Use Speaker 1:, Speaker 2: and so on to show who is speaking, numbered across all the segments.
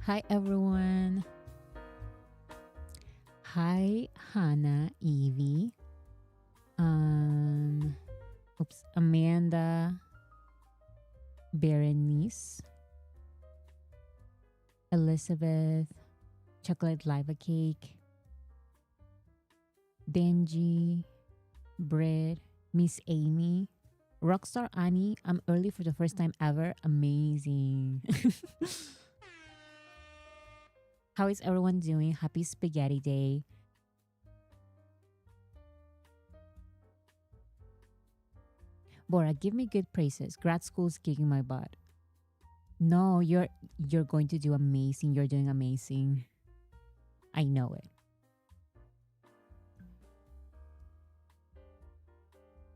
Speaker 1: Hi everyone. Hi Hannah, Evie, um, Amanda, Berenice, Elizabeth, Chocolate Lava Cake, Benji, Bread, Miss Amy, Rockstar Annie. I'm early for the first time ever. Amazing. How is everyone doing? Happy Spaghetti Day. Bora, give me good praises. Grad school's kicking my butt. No, you're going to do amazing. You're doing amazing. I know it.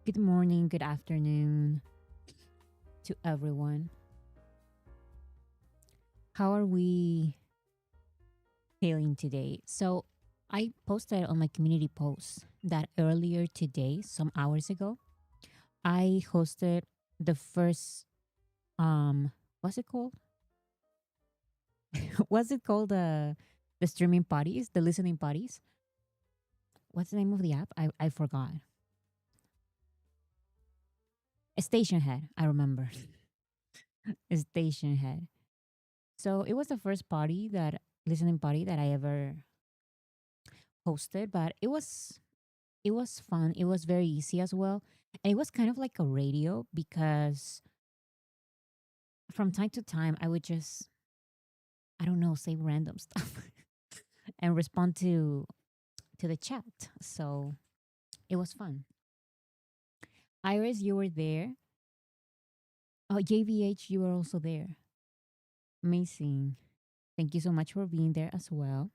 Speaker 1: Good morning, good afternoon to everyone. How are we feeling today? So, I posted on my community post that earlier today, some hours ago, I hosted the first what's it called? What's it called the streaming parties, the listening parties? What's the name of the app? I forgot. A Station Head, I remember. A Station Head. So it was the first party that listening party that I ever hosted, but it was fun. It was very easy as well. And it was kind of like a radio because from time to time I would just I don't know, say random stuff and respond to the chat. So it was fun. Iris, you were there. Oh, JVH, you were also there. Amazing. Thank you so much for being there as well.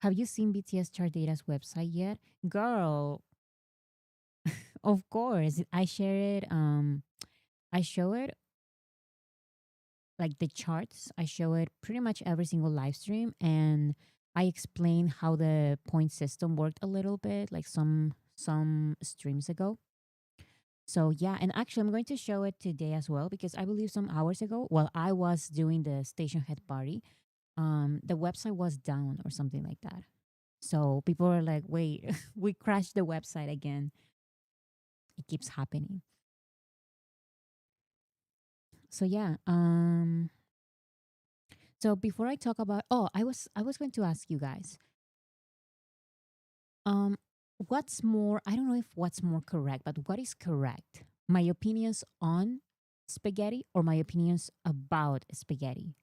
Speaker 1: Have you seen BTS Chart Data's website yet? Girl, of course. I share it. I show it like the charts. I show it pretty much every single live stream, and I explain how the point system worked a little bit, like some streams ago. So yeah, and actually, I'm going to show it today as well because I believe some hours ago, while I was doing the station head party, the website was down or something like that. So people are like, "Wait, we crashed the website again." It keeps happening. So yeah, so before I talk about, oh, I was going to ask you guys, um, what's more? I don't know if what's more correct, but what is correct? My opinions on spaghetti or my opinions about spaghetti?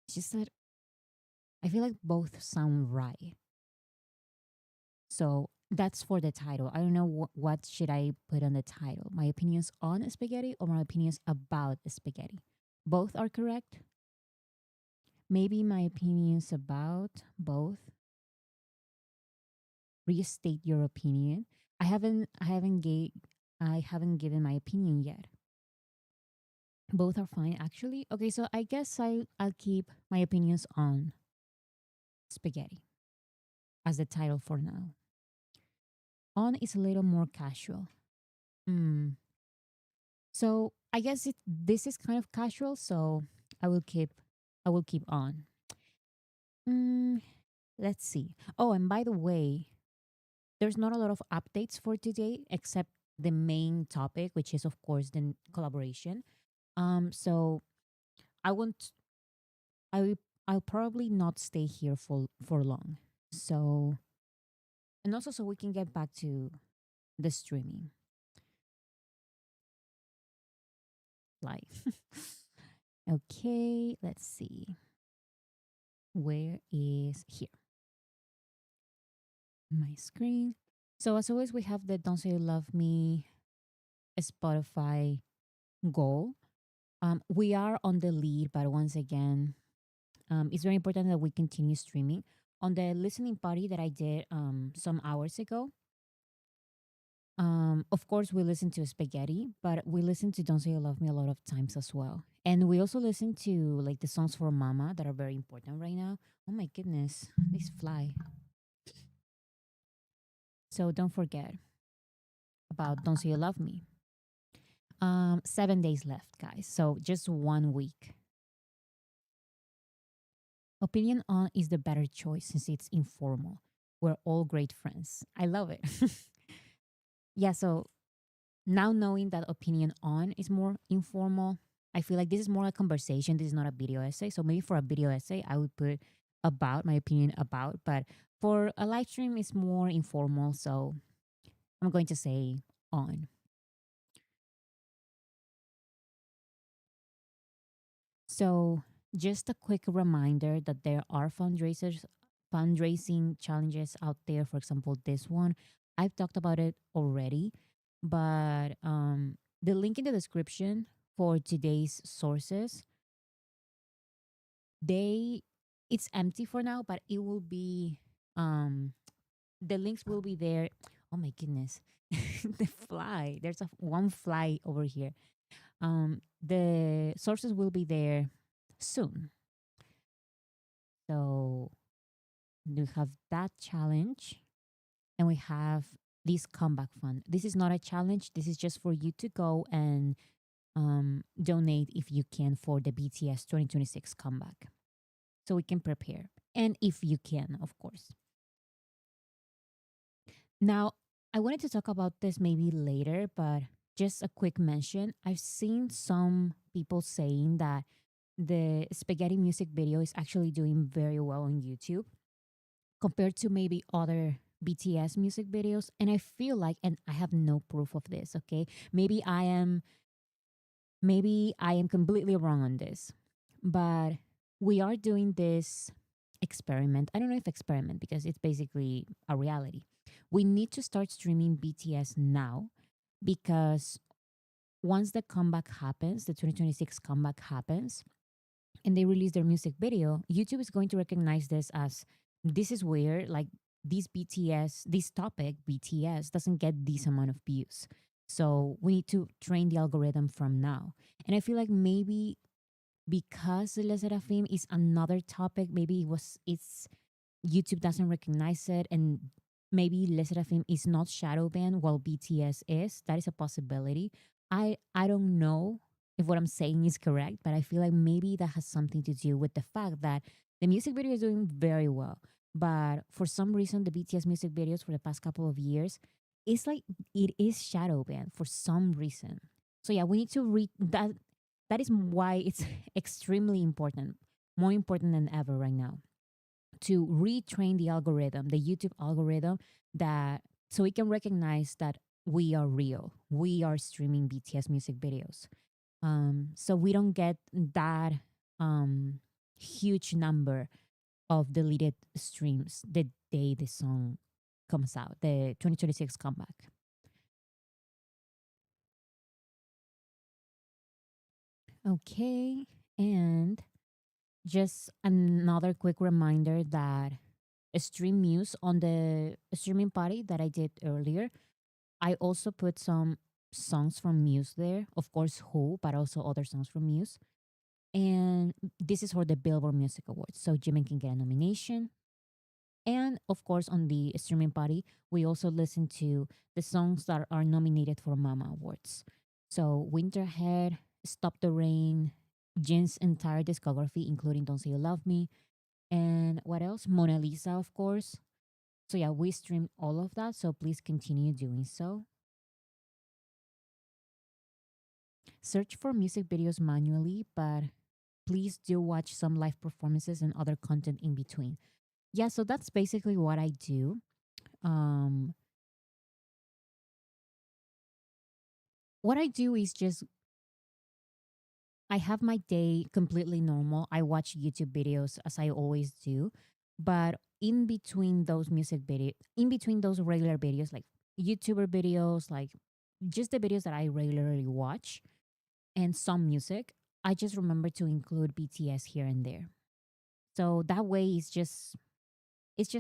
Speaker 1: It's just that I feel like both sound right. So that's for the title. I don't know what should I put on the title. My opinions on spaghetti or my opinions about spaghetti. Both are correct. Maybe my opinions about both. Restate your opinion. I haven't given my opinion yet. Both are fine actually. Okay, so I guess I'll keep my opinions on spaghetti as the title for now. On is a little more casual. Mm. So I guess this is kind of casual, so I will keep I will keep on. Mm, let's see. Oh, and by the way, there's not a lot of updates for today except the main topic, which is of course the collaboration. So I won't. I will- I'll probably not stay here for long. So and also so we can get back to the streaming live. Okay, let's see. Where is here my screen? So as always, we have the "Don't Say You Love Me" Spotify goal. We are on the lead, but once again, it's very important that we continue streaming. On the listening party that I did some hours ago, of course, we listen to Spaghetti, but we listen to "Don't Say You Love Me" a lot of times as well. And we also listen to like the songs for Mama that are very important right now. Oh my goodness, these fly. So don't forget about "Don't Say You Love Me." 7 days left, guys. So just 1 week. Opinion on is the better choice since it's informal. We're all great friends. I love it. Yeah, so now knowing that opinion on is more informal, I feel like this is more a conversation. This is not a video essay. So maybe for a video essay, I would put about my opinion about, but for a live stream, it's more informal. So I'm going to say on. So just a quick reminder that there are fundraising challenges out there. For example, this one, I've talked about it already, but the link in the description for today's sources, they it's empty for now, but it will be um the links will be there. Oh my goodness. The fly. There's a one fly over here. The sources will be there soon. So we have that challenge and we have this comeback fund. This is not a challenge. This is just for you to go and donate if you can for the BTS 2026 comeback. So we can prepare. And if you can, of course. Now, I wanted to talk about this maybe later, but just a quick mention. I've seen some people saying that the spaghetti music video is actually doing very well on YouTube compared to maybe other BTS music videos. And I feel like, and I have no proof of this, okay? Maybe I am completely wrong on this. But we are doing this experiment. I don't know if experiment because it's basically a reality. We need to start streaming BTS now because once the comeback happens, the 2026 comeback happens, and they release their music video, YouTube is going to recognize this as this is weird. Like this topic, BTS, doesn't get this amount of views. So we need to train the algorithm from now. And I feel like maybe because the Sserafim is another topic, maybe it's YouTube doesn't recognize it, and maybe Les Sserafim is not shadow banned while BTS is. That is a possibility. I don't know if what I'm saying is correct, but I feel like maybe that has something to do with the fact that the music video is doing very well. But for some reason, the BTS music videos for the past couple of years, it's like it is shadow banned for some reason. So yeah, we need to read that. That is why it's extremely important, more important than ever right now, to retrain the algorithm, the YouTube algorithm, that so it can recognize that we are real. We are streaming BTS music videos. So we don't get that huge number of deleted streams the day the song comes out, the 2026 comeback. Okay. And just another quick reminder that stream news on the streaming party that I did earlier. I also put some songs from Muse there, of course, Who, but also other songs from Muse. And this is for the Billboard Music Awards, so Jimin can get a nomination. And of course, on the streaming party, we also listen to the songs that are nominated for Mama Awards. So Winterhead, Stop the Rain, Jin's entire discography, including Don't Say You Love Me, and what else? Mona Lisa, of course. So yeah, we stream all of that. So please continue doing so. Search for music videos manually, but please do watch some live performances and other content in between. Yeah, so that's basically what I do. Um, what I do is just I have my day completely normal. I watch YouTube videos as I always do, but in between those regular videos, like YouTuber videos, like just the videos that I regularly watch, and some music, I just remember to include BTS here and there. So that way it's just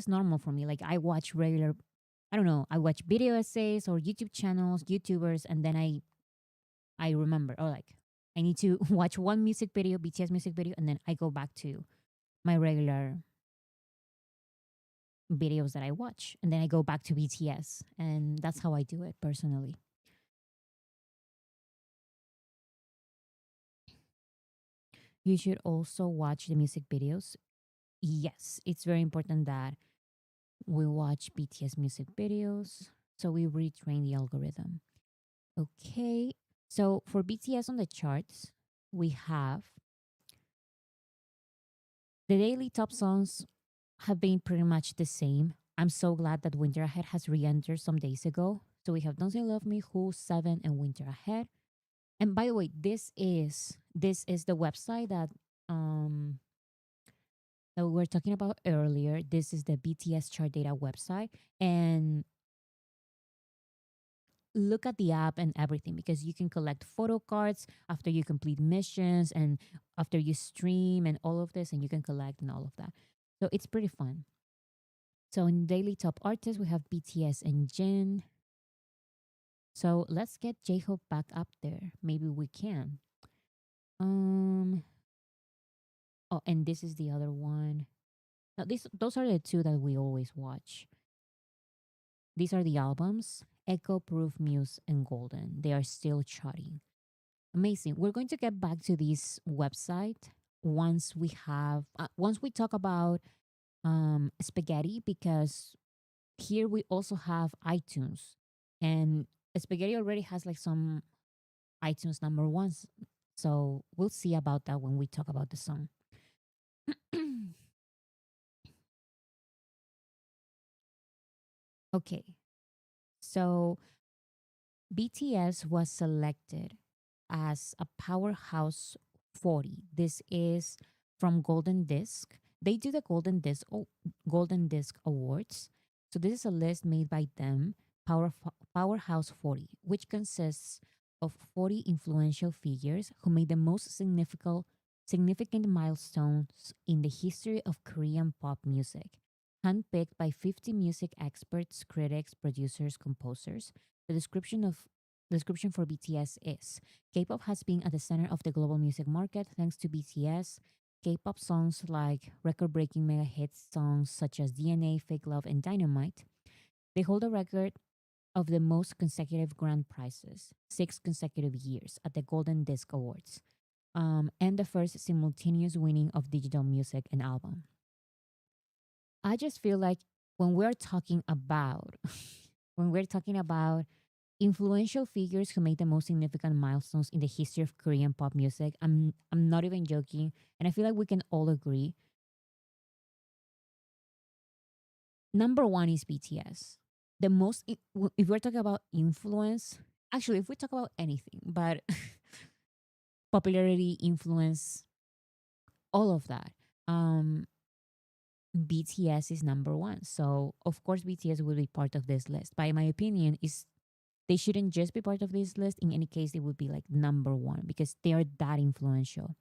Speaker 1: normal for me. Like I watch regular I don't know, I watch video essays or YouTube channels, YouTubers, and then I remember, oh, like I need to watch one music video, BTS music video, and then I go back to my regular videos that I watch. And then I go back to BTS. And that's how I do it personally. You should also watch the music videos. yes, it's very important that we watch BTS music videos so we retrain the algorithm. Okay, so for BTS on the charts, we have the daily top songs have been pretty much the same. I'm so glad that Winter Ahead has re-entered some days ago. So we have Don't Say Love Me, Who, Seven, and Winter Ahead. And by the way, this is the website um that we were talking about earlier. This is the BTS chart data website. And look at the app and everything because you can collect photo cards after you complete missions and after you stream and all of this, and you can collect and all of that. So it's pretty fun. So in daily top artists, we have BTS and Jin. So let's get J-Hope back up there. Maybe we can. Um. Oh, and this is the other one. Now, those are the two that we always watch. These are the albums: Echo, Proof, Muse, and Golden. They are still charting. Amazing. We're going to get back to this website once we talk about spaghetti, because here we also have iTunes, and spaghetti already has like some iTunes number ones. So we'll see about that when we talk about the song. Okay, so BTS was selected as a powerhouse 40. This is from Golden Disc. They do the Golden Disc Awards. So this is a list made by them, Powerhouse 40, which consists of 40 influential figures who made the most significant milestones in the history of Korean pop music. Handpicked by 50 music experts, critics, producers, composers, the description for BTS is: K-pop has been at the center of the global music market thanks to BTS. K-pop songs like record-breaking mega hit songs such as DNA, Fake Love, and Dynamite. They hold a record of the most consecutive grand prizes, 6 consecutive years at the Golden Disc Awards, and the first simultaneous winning of digital music and album. I just feel like when we're talking about when we're talking about influential figures who made the most significant milestones in the history of Korean pop music, I'm not even joking, and I feel like we can all agree. Number one is BTS. If we're talking about influence, actually, if we talk about anything, but popularity, influence, all of that, um, BTS is number one. So of course, BTS will be part of this list. By my opinion, is they shouldn't just be part of this list. In any case, they would be like number one because they are that influential.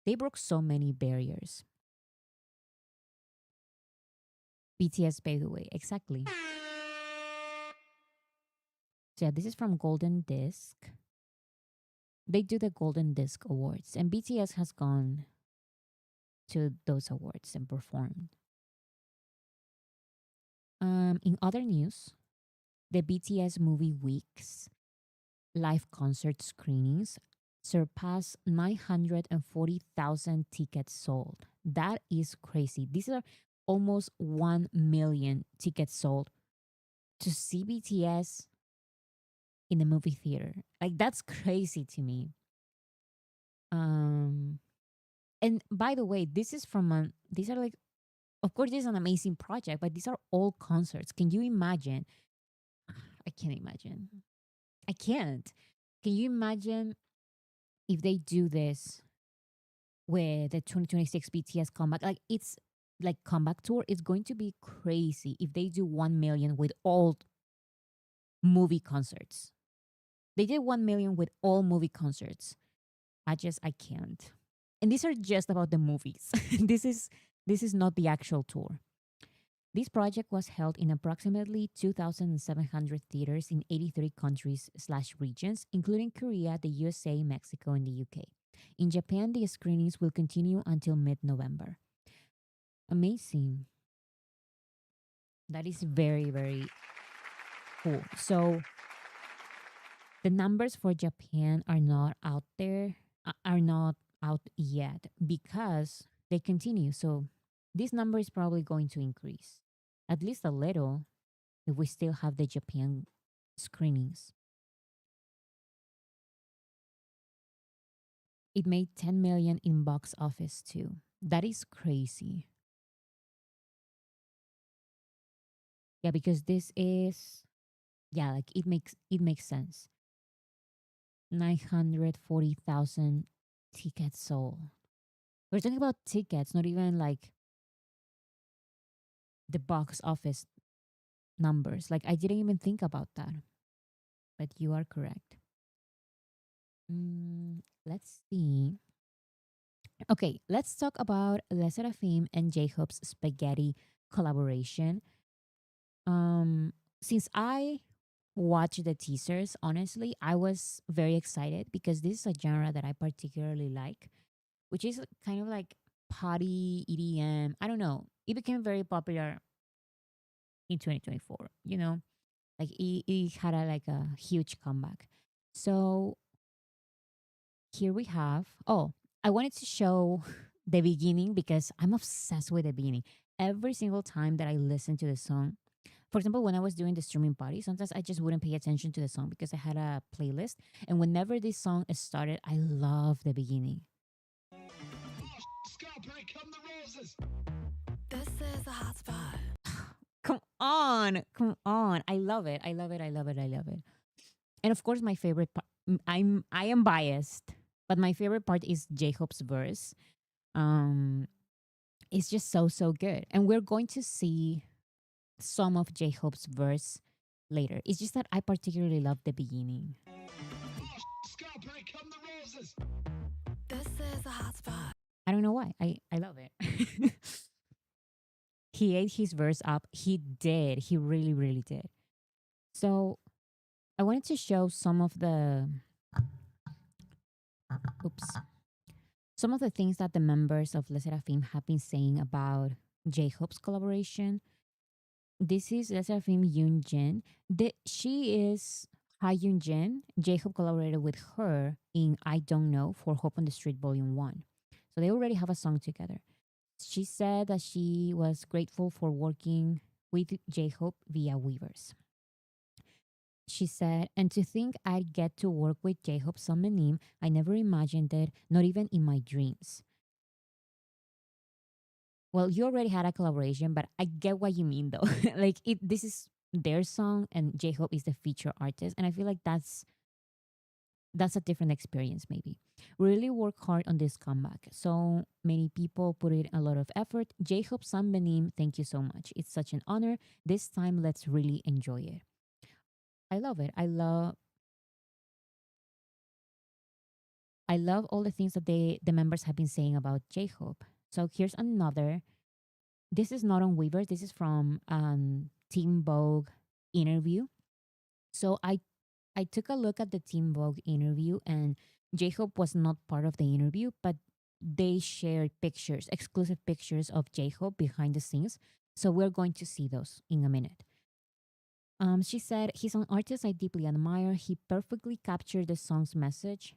Speaker 1: They broke so many barriers. BTS paved the way. Exactly. So yeah, this is from Golden Disc. They do the Golden Disc Awards, and BTS has gone to those awards and performed. In other news, the BTS movie Weeks live concert screenings surpassed 940,000 tickets sold. That is crazy. These are almost 1 million tickets sold to see BTS in the movie theater. Like that's crazy to me. Um and by the way, this is from these are like, of course this is an amazing project, but these are all concerts. Can you imagine? I can't imagine. I can't. Can you imagine if they do this with the 2026 BTS comeback? Like it's like comeback tour is going to be crazy if they do 1 million with all movie concerts. They did 1 million with all movie concerts. I can't. And these are just about the movies. This is not the actual tour. This project was held in approximately 2,700 theaters in 83 countries/regions, including Korea, the USA, Mexico, and the UK. In Japan, the screenings will continue until mid-November. Amazing. That is very, very cool. So the numbers for Japan are not out there, are not out yet because they continue. So this number is probably going to increase at least a little if we still have the Japan screenings. It made 10 million in box office too. That is crazy. Yeah, because this is, yeah, like it makes sense. 940,000 tickets sold. We're talking about tickets, not even like the box office numbers. Like I didn't even think about that, but you are correct. Let's see. Okay, let's talk about Le Sserafim and J-Hope's spaghetti collaboration. Um, since I watched the teasers, honestly, I was very excited because this is a genre that I particularly like, which is kind of like party EDM. I don't know. It became very popular in 2024. Like it had a huge comeback. So here we have. Oh, I wanted to show the beginning because I'm obsessed with the beginning. Every single time that I listen to the song, for example, when I was doing the streaming party, sometimes I just wouldn't pay attention to the song because I had a playlist. And whenever this song is started, I love the beginning. This is a hot spot. Come on, come on. I love it. I love it. I love it. I love it. And of course, my favorite part. I am biased, but my favorite part is J-Hope's verse. Um, it's just so good, and we're going to see some of J-Hope's verse later. It's just that I particularly love the beginning. This is a hot spot. I don't know why. I love it. He ate his verse up. He did. He really, really did. So I wanted to show oops, some of the things that the members of Le Sserafim have been saying about J-Hope's collaboration. This is Le Sserafim Yoon Jin. She is Ha Yoon Jin. J-Hope collaborated with her in I Don't Know for Hope on the Street Volume 1. So they already have a song together. She said that she was grateful for working with J-Hope via Weavers. She said, and to think I'd get to work with J-Hope Summonim, I never imagined it, not even in my dreams. Well, you already had a collaboration, but I get what you mean though. Like this is their song and J-Hope is the feature artist. And I feel like that's a different experience maybe. Really work hard on this comeback. So many people put in a lot of effort. J-Hope Sambenim, thank you so much. It's such an honor. This time let's really enjoy it. I love it. I love all the things that the members have been saying about J-Hope. So here's another. This is not on Weaver. This is from Team Vogue interview. So I took a look at the Team Vogue interview, and J-Hope was not part of the interview, but they shared pictures, exclusive pictures of J-Hope behind the scenes. So we're going to see those in a minute. She said, he's an artist I deeply admire. He perfectly captured the song's message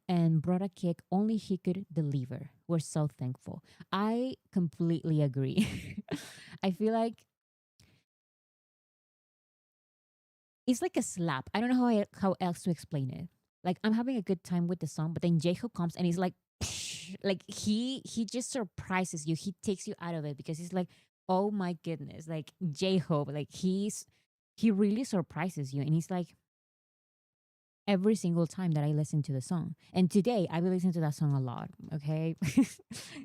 Speaker 1: and brought a kick only he could deliver. We're so thankful. I completely agree. I feel like it's like a slap. I don't know how else to explain it. Like I'm having a good time with the song, but then J-Hope comes and he's like, like he just surprises you. He takes you out of it because he's like, oh my goodness, like J-Hope, like he really surprises you, and he's like every single time that I listen to the song. And today I will listen to that song a lot. Okay,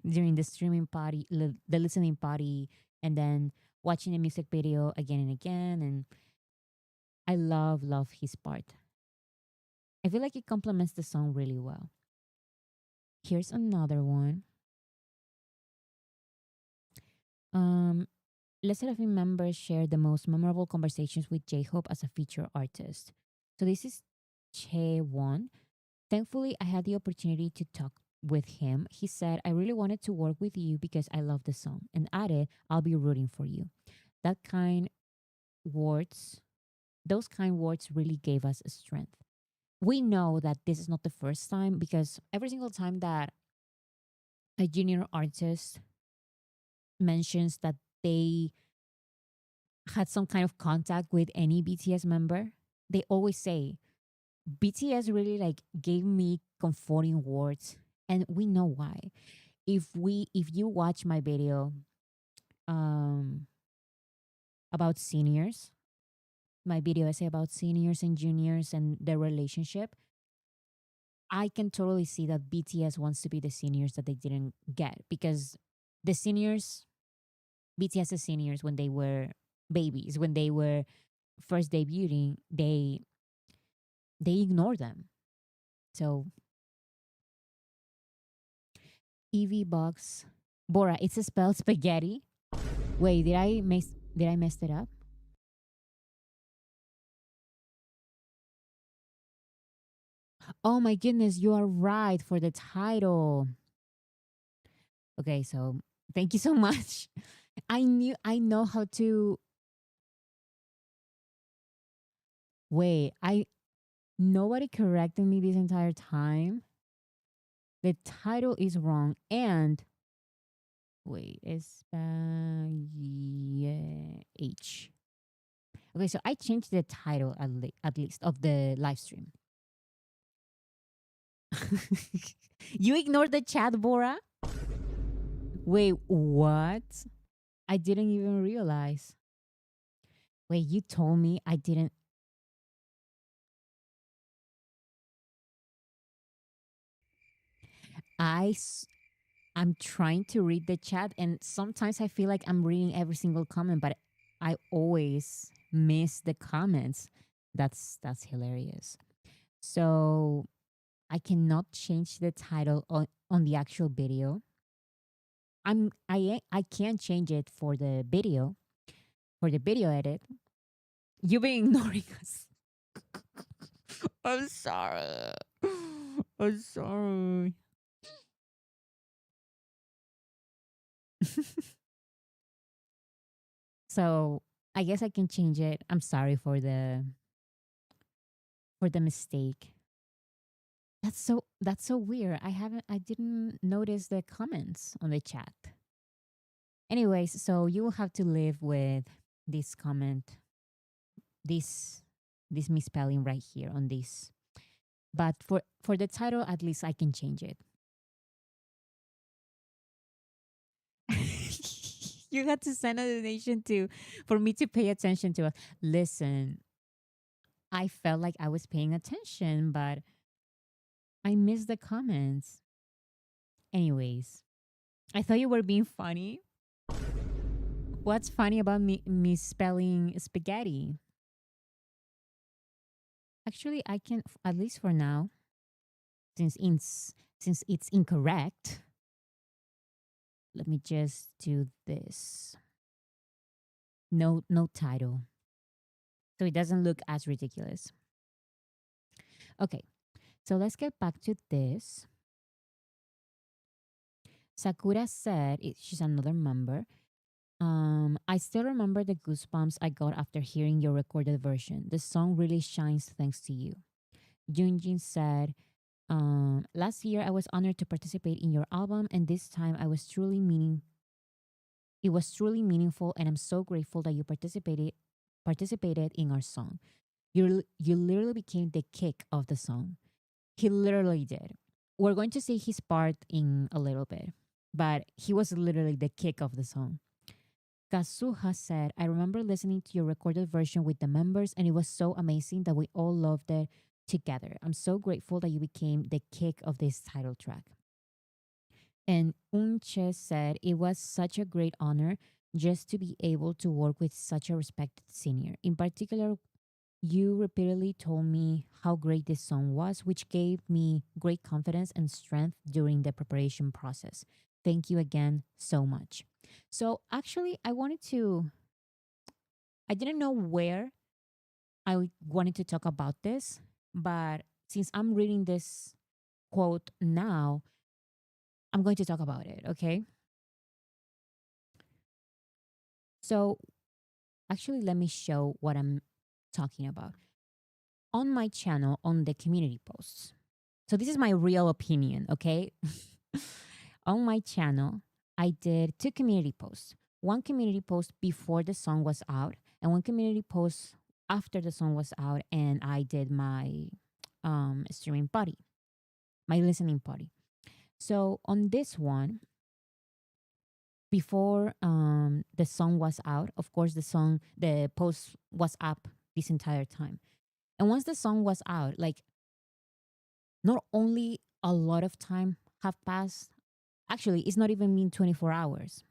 Speaker 1: during the streaming party, the listening party, and then watching the music video again and again, and I love his part. I feel like it complements the song really well. Here's another one. Um, Let's Seraphim members share the most memorable conversations with J-Hope as a feature artist. So this is Che Won. Thankfully, I had the opportunity to talk with him. He said, I really wanted to work with you because I love the song, and added, I'll be rooting for you. That kind words, those kind words really gave us strength. We know that this is not the first time because every single time that a junior artist mentions that they had some kind of contact with any BTS member, they always say BTS really like gave me comforting words, and we know why. If you watch my video um about seniors, my video essay about seniors and juniors and their relationship, I can totally see that BTS wants to be the seniors that they didn't get, because the seniors, BTS's seniors, when they were babies, when they were first debuting, they ignored them. So EV box Bora, it's spelled spaghetti. Wait, did I mess it up? Oh my goodness, you are right for the title. Okay, so thank you so much. I know how to wait. I Nobody corrected me this entire time. The title is wrong, and wait, it's yeah, H. Okay, so I changed the title at least of the live stream. You ignored the chat, Bora? Wait, what? I didn't even realize. Wait, you told me I didn't. I s- I'm trying to read the chat, and sometimes I feel like I'm reading every single comment, but I always miss the comments. That's hilarious. So I cannot change the title on the actual video. I can't change it for the video edit. You've been ignoring us. I'm sorry. I'm sorry. So I guess I can change it. I'm sorry for the mistake. That's so weird. I didn't notice the comments on the chat. Anyways, so you will have to live with this comment, this this misspelling right here on this. But for the title, at least I can change it. You had to send a donation to for me to pay attention to. Listen, I felt like I was paying attention, but I missed the comments. Anyways, I thought you were being funny. What's funny about me misspelling spaghetti? Actually, I can at least for now, since since it's incorrect. Let me just do this. No title, so it doesn't look as ridiculous. Okay, so let's get back to this. Sakura said she's another member. I still remember the goosebumps I got after hearing your recorded version. The song really shines thanks to you. Junjin said, last year I was honored to participate in your album, and this time it was truly meaningful, and I'm so grateful that you participated in our song. You literally became the kick of the song. He literally did. We're going to see his part in a little bit, but he was literally the kick of the song. Kazuha said, I remember listening to your recorded version with the members, and it was so amazing that we all loved it together. I'm so grateful that you became the kick of this title track. And Unche said, it was such a great honor just to be able to work with such a respected senior. In particular, you repeatedly told me how great this song was, which gave me great confidence and strength during the preparation process. Thank you again so much. So, actually, I didn't know where wanted to talk about this, but since I'm reading this quote now, I'm going to talk about it, okay? So, actually, let me show what I'm talking about. On my channel, on the community posts. So, this is my real opinion, okay? On my channel, I did two community posts. One community post before the song was out, and one community post after the song was out, and I did my streaming party, my listening party. So on this one, before the song was out, of course the post was up this entire time. And once the song was out, like not only a lot of time have passed, actually it's not even been 24 hours.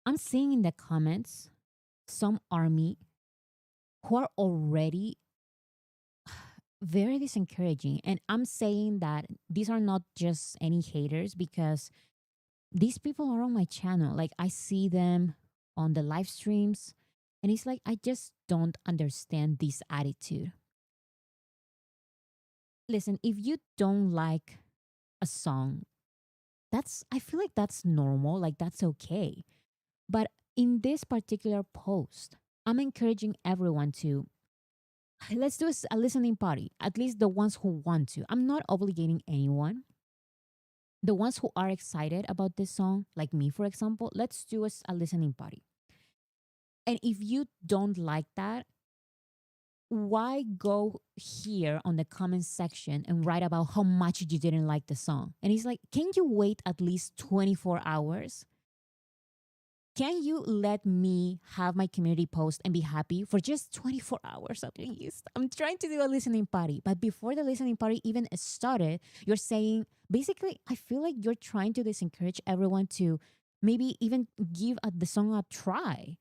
Speaker 1: I'm seeing in the comments some army who are already very disencouraging. And I'm saying that these are not just any haters because these people are on my channel. Like I see them on the live streams, and it's like I just don't understand this attitude. Listen, if you don't like a song, that's I feel like that's normal, like that's okay. But in this particular post, I'm encouraging everyone to let's do a listening party, at least the ones who want to. I'm not obligating anyone. The ones who are excited about this song, like me, for example, let's do a listening party. And if you don't like that, why go here on the comment section and write about how much you didn't like the song? And he's like, can you wait at least 24 hours? Can you let me have my community post and be happy for just 24 hours at least? I'm trying to do a listening party, but before the listening party even started, you're saying basically, I feel like you're trying to disencourage everyone to maybe even give the song a try.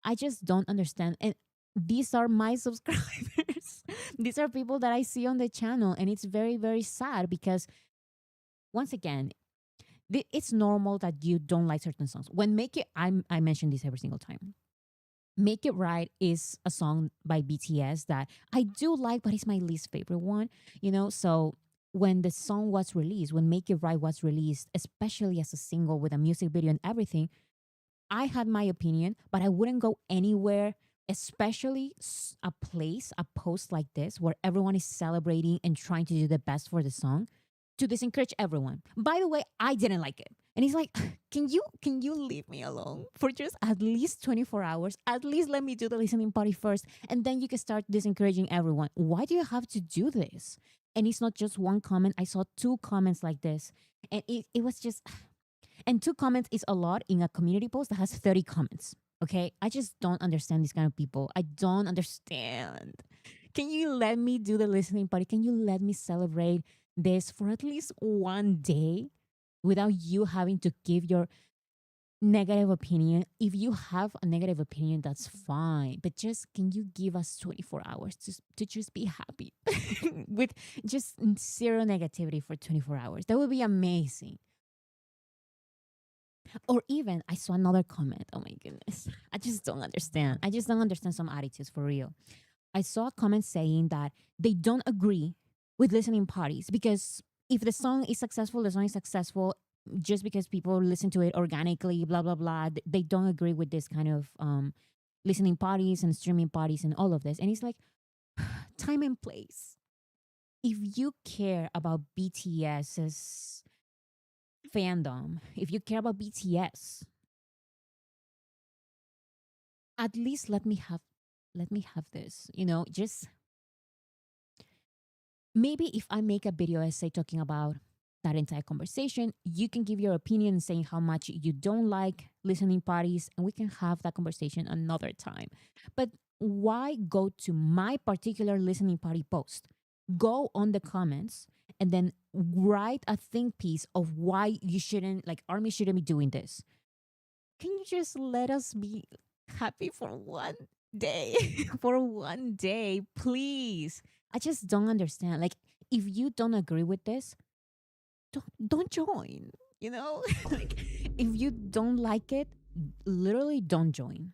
Speaker 1: I just don't understand. And these are my subscribers. These are people that I see on the channel, and it's very, very sad because once again, it's normal that you don't like certain songs. When Make It, I mention this every single time. Make It Right is a song by BTS that I do like, but it's my least favorite one, you know? So when the song was released, when Make It Right was released, especially as a single with a music video and everything, I had my opinion, but I wouldn't go anywhere, especially a place, a post like this, where everyone is celebrating and trying to do the best for the song, to disencourage everyone. By the way, I didn't like it. And he's like, can you leave me alone for just at least 24 hours? At least let me do the listening party first, and then you can start disencouraging everyone. Why do you have to do this? And it's not just one comment. I saw two comments like this. And it was just, and two comments is a lot in a community post that has 30 comments. Okay. I just don't understand these kind of people. I don't understand. Can you let me do the listening party? Can you let me celebrate this for at least one day without you having to give your negative opinion? If you have a negative opinion, that's fine. But just can you give us 24 hours to just be happy with just zero negativity for 24 hours? That would be amazing. Or even I saw another comment. Oh my goodness. I just don't understand. I just don't understand some attitudes for real. I saw a comment saying that they don't agree with listening parties because if the song is successful, the song is successful just because people listen to it organically, blah, blah, blah. They don't agree with this kind of listening parties and streaming parties and all of this. And it's like, time and place. If you care about BTS's fandom, if you care about BTS, at least let me have this, just maybe if I make a video essay talking about that entire conversation, you can give your opinion saying how much you don't like listening parties, and we can have that conversation another time. But why go to my particular listening party post? Go on the comments and then write a think piece of why you shouldn't, like, Army shouldn't be doing this. Can you just let us be happy for one day? For one day, please. I just don't understand. Like, if you don't agree with this, don't join. Like, if you don't like it, literally don't join.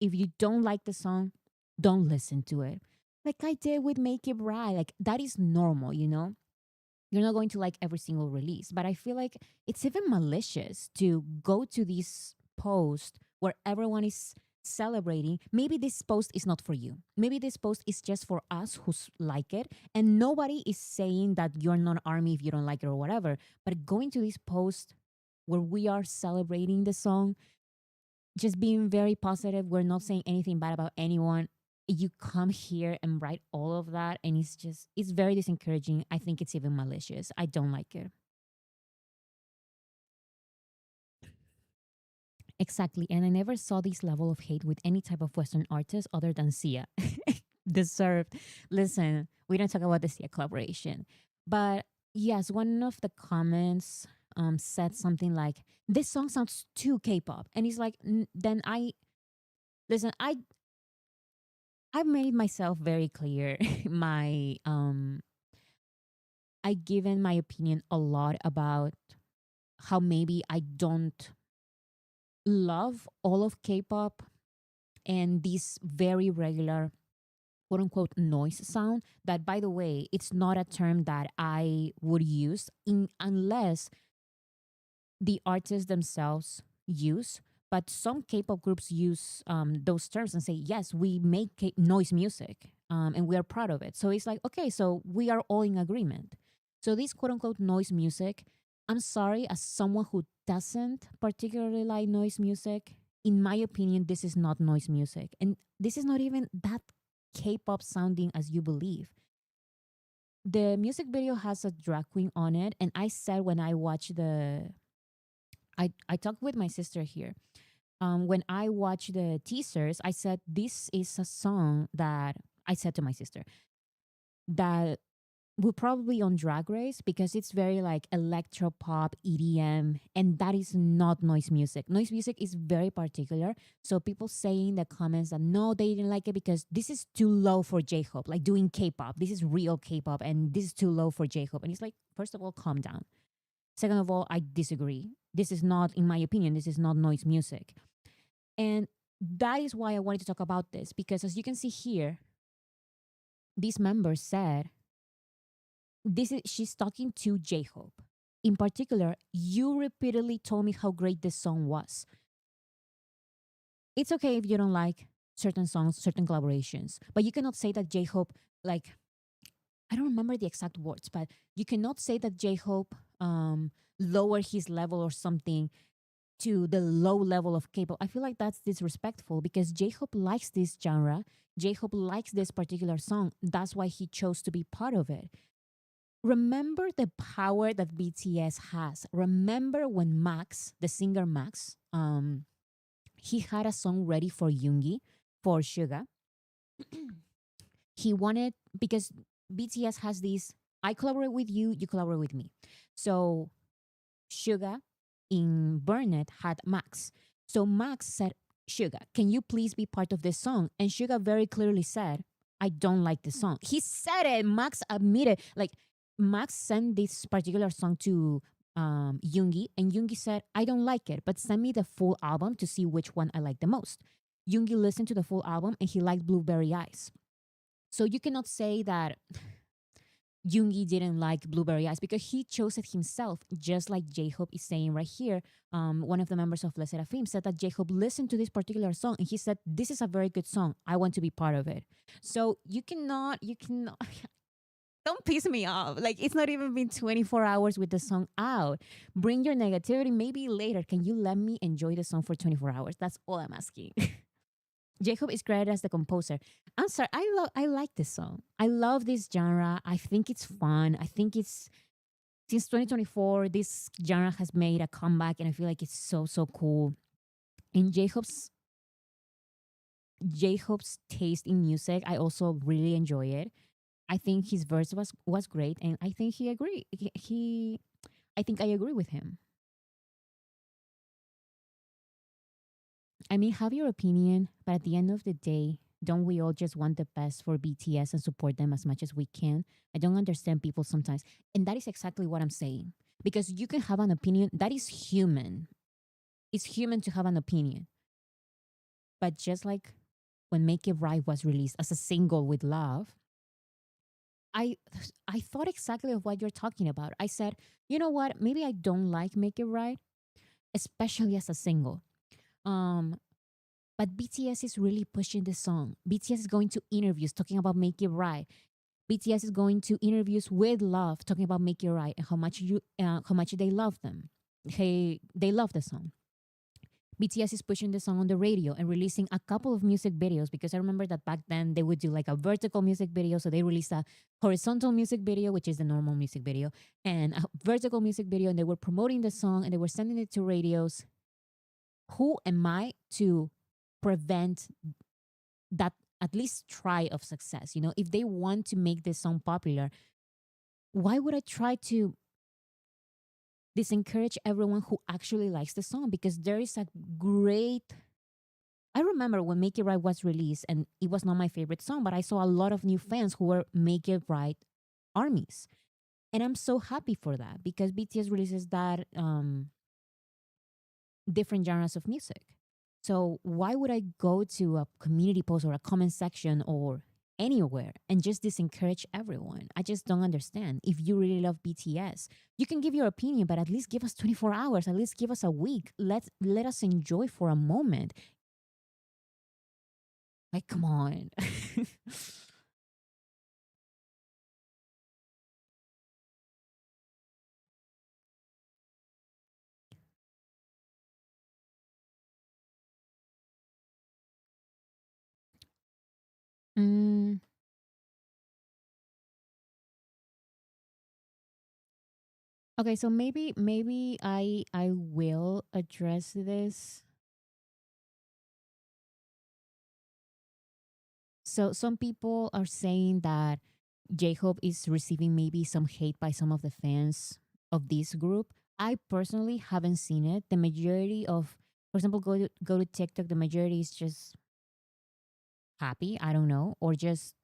Speaker 1: If you don't like the song, don't listen to it. Like I did with Make It Right. Like that is normal. You're not going to like every single release, but I feel like it's even malicious to go to this post where everyone is celebrating, maybe this post is not for you. Maybe this post is just for us who like it. And nobody is saying that you're not army if you don't like it or whatever. But going to this post where we are celebrating the song, just being very positive, we're not saying anything bad about anyone. You come here and write all of that, and it's very disencouraging. I think it's even malicious. I don't like it. Exactly. And I never saw this level of hate with any type of Western artist other than Sia. Deserved. Listen, we don't talk about the Sia collaboration. But yes, one of the comments said something like, this song sounds too K-pop. And he's like, then listen, I've made myself very clear. I given my opinion a lot about how maybe I don't love all of K-pop and this very regular quote unquote noise sound that, by the way, it's not a term that I would use unless the artists themselves use. But some K-pop groups use those terms and say, yes, we make noise music, and we are proud of it. So it's like, okay, so we are all in agreement. So this quote unquote noise music, I'm sorry, as someone who doesn't particularly like noise music, in my opinion, this is not noise music. And this is not even that K-pop sounding as you believe. The music video has a drag queen on it, and I said when I watched I talked with my sister here. When I watched the teasers, I said this is a song that I said to my sister that will probably on Drag Race because it's very like electro pop, EDM, and that is not noise music. Noise music is very particular. So people saying in the comments that no, they didn't like it because this is too low for J-Hope, like doing K-pop. This is real K-pop, and this is too low for J-Hope. And it's like, first of all, calm down. Second of all, I disagree. This is not, in my opinion, this is not noise music. And that is why I wanted to talk about this, because as you can see here, these members said, she's talking to J-Hope. In particular, you repeatedly told me how great this song was. It's okay if you don't like certain songs, certain collaborations, but you cannot say that J-Hope, like, I don't remember the exact words, but you cannot say that J-Hope lowered his level or something to the low level of K-pop. I feel like that's disrespectful because J-Hope likes this genre. J-Hope likes this particular song. That's why he chose to be part of it. Remember the power that BTS has. Remember when Max, the singer Max, he had a song ready for Yoongi, for Suga. He wanted, because BTS has this, I collaborate with you, you collaborate with me. So Suga in Burnet had Max. So Max said, Suga, can you please be part of this song? And Suga very clearly said, I don't like this song. He said it. Max admitted, like, Max sent this particular song to Yoongi, and Yoongi said, I don't like it, but send me the full album to see which one I like the most. Yoongi listened to the full album and he liked Blueberry Eyes. So you cannot say that Yoongi didn't like Blueberry Eyes because he chose it himself, just like J-Hope is saying right here. One of the members of Les Sserafim said that J-Hope listened to this particular song and he said, this is a very good song. I want to be part of it. So you cannot, don't piss me off. Like, it's not even been 24 hours with the song out. Bring your negativity maybe later. Can you let me enjoy the song for 24 hours? That's all I'm asking. J-Hope is credited as the composer. I'm sorry, I like this song. I love this genre. I think it's fun. I think it's, since 2024, this genre has made a comeback and I feel like it's so, so cool. And J-Hope's taste in music, I also really enjoy it. I think his verse was great, and I think he agreed. I think I agree with him. I mean, have your opinion, but at the end of the day, don't we all just want the best for BTS and support them as much as we can? I don't understand people sometimes, and that is exactly what I'm saying. Because you can have an opinion that is human. It's human to have an opinion, but just like when Make It Right was released as a single with Love, I I thought exactly of what you're talking about. I said, you know what? Maybe I don't like Make It Right, especially as a single. Um, But BTS is really pushing the song. BTS is going to interviews talking about Make It Right. BTS is going to interviews with Love talking about Make It Right and how much they love them. They love the song. BTS is pushing the song on the radio and releasing a couple of music videos, because I remember that back then they would do like a vertical music video. So they released a horizontal music video, which is the normal music video, and a vertical music video, and they were promoting the song and they were sending it to radios. Who am I to prevent that at least try of success? If they want to make this song popular, why would I try to disencourage everyone who actually likes the song? Because there is a great, I remember when Make It Right was released, and it was not my favorite song, but I saw a lot of new fans who were Make It Right armies. And I'm so happy for that, because BTS releases that different genres of music. So why would I go to a community post or a comment section or anywhere and just disencourage everyone? I just don't understand. If you really love BTS, you can give your opinion, but at least give us 24 hours, at least give us a week. Let us enjoy for a moment. Like, come on. Mm, okay, so maybe I will address this. So some people are saying that J-Hope is receiving maybe some hate by some of the fans of this group. I personally haven't seen it. The majority of, for example, go to TikTok, the majority is just happy, I don't know, or just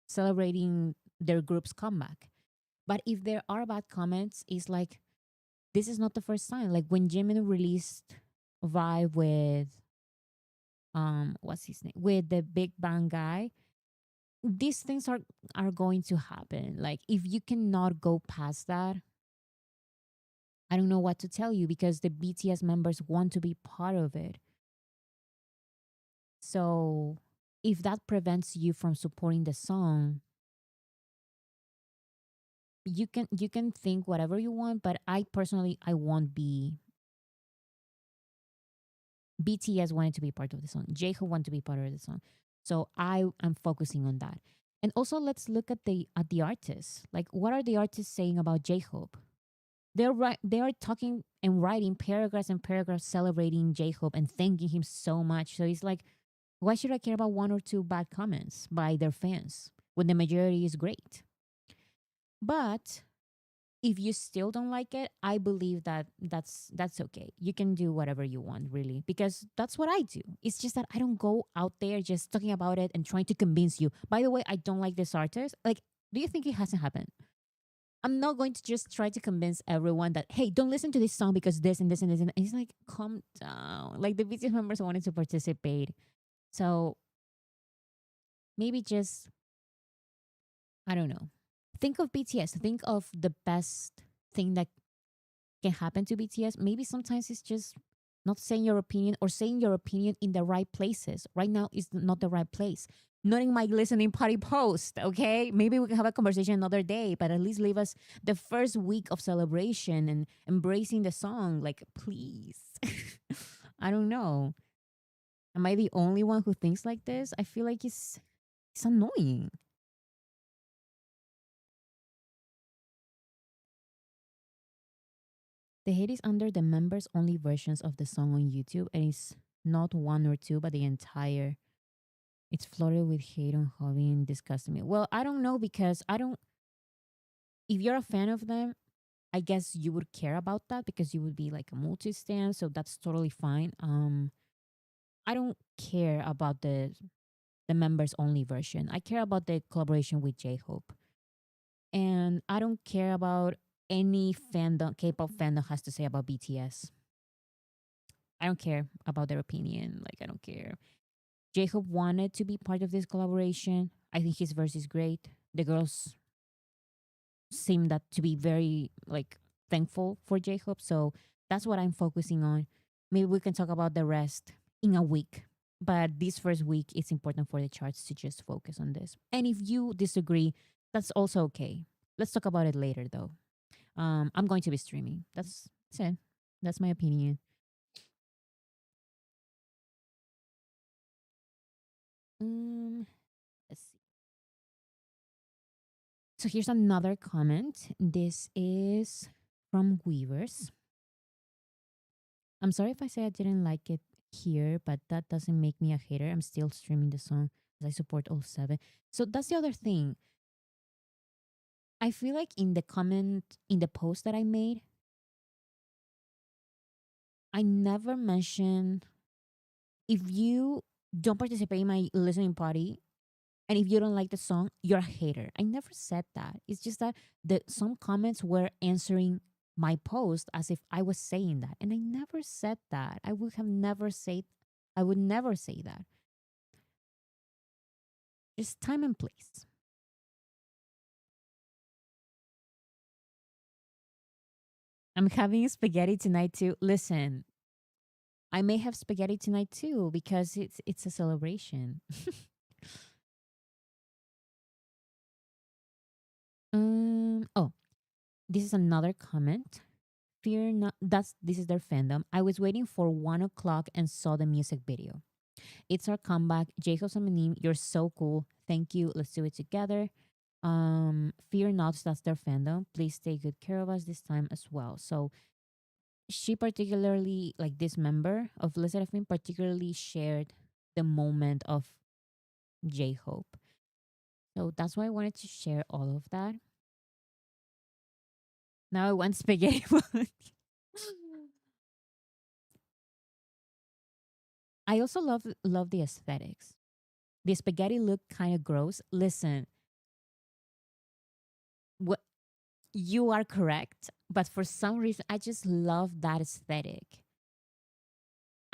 Speaker 1: celebrating their group's comeback. But if there are bad comments, it's like this is not the first time. Like when Jimin released Vibe with what's his name? With the Big Bang guy, these things are going to happen. Like if you cannot go past that, I don't know what to tell you, because the BTS members want to be part of it. So if that prevents you from supporting the song, you can think whatever you want, but I personally I won't be. BTS wanted to be part of the song. J-Hope wanted to be part of the song. So I am focusing on that. And also let's look at the artists. Like what are the artists saying about J-Hope? They are talking and writing paragraphs and paragraphs celebrating J-Hope and thanking him so much. So it's like, why should I care about one or two bad comments by their fans when the majority is great? But if you still don't like it, I believe that that's okay. You can do whatever you want, really, because that's what I do. It's just that I don't go out there just talking about it and trying to convince you. By the way, I don't like this artist. Like, do you think it hasn't happened? I'm not going to just try to convince everyone that, hey, don't listen to this song because this and this and this. And it's like, calm down. Like the BTS members wanted to participate. So maybe just, I don't know. Think of BTS. Think of the best thing that can happen to BTS. Maybe sometimes it's just not saying your opinion, or saying your opinion in the right places. Right now is not the right place. Not in my listening party post, okay? Maybe we can have a conversation another day, but at least leave us the first week of celebration and embracing the song. Like, please. I don't know. Am I the only one who thinks like this? I feel like it's annoying. The hate is under the members only versions of the song on YouTube, and it's not one or two, but the entire. It's flooded with hate on hobby and disgusting me. Well, I don't know, because I don't. If you're a fan of them, I guess you would care about that, because you would be like a multi stan, so that's totally fine. I don't care about the members only version. I care about the collaboration with J Hope, and I don't care about any fandom, K-pop fandom has to say about BTS. I don't care about their opinion. Like I don't care. J Hope wanted to be part of this collaboration. I think his verse is great. The girls seem that to be very like thankful for J Hope. So that's what I'm focusing on. Maybe we can talk about the rest in a week. But this first week, it's important for the charts to just focus on this. And if you disagree, that's also okay. Let's talk about it later, though. I'm going to be streaming. That's it. That's my opinion. Um, let's see. So here's another comment. This is from Weavers. I'm sorry if I say I didn't like it here, but that doesn't make me a hater. I'm still streaming the song as I support all seven. So that's the other thing. I feel like in the comment, in the post that I made, I never mentioned if you don't participate in my listening party and if you don't like the song, you're a hater. I never said that. It's just that some comments were answering my post as if I was saying that. And I never said that. I would never say that. Just time and place. I'm having spaghetti tonight too. Listen, I may have spaghetti tonight too because it's a celebration. Oh, this is another comment. Fear not. This is their fandom. I was waiting for 1 o'clock and saw the music video. It's our comeback. Jacob Samanim, you're so cool. Thank you. Let's do it together. Fear not. That's their fandom. Please take good care of us this time as well. So she particularly, like this member of Le Sserafim, particularly shared the moment of J Hope. So that's why I wanted to share all of that. Now I want spaghetti. I also love the aesthetics. The spaghetti look kind of gross. Listen, what you are correct, but for some reason I just love that aesthetic.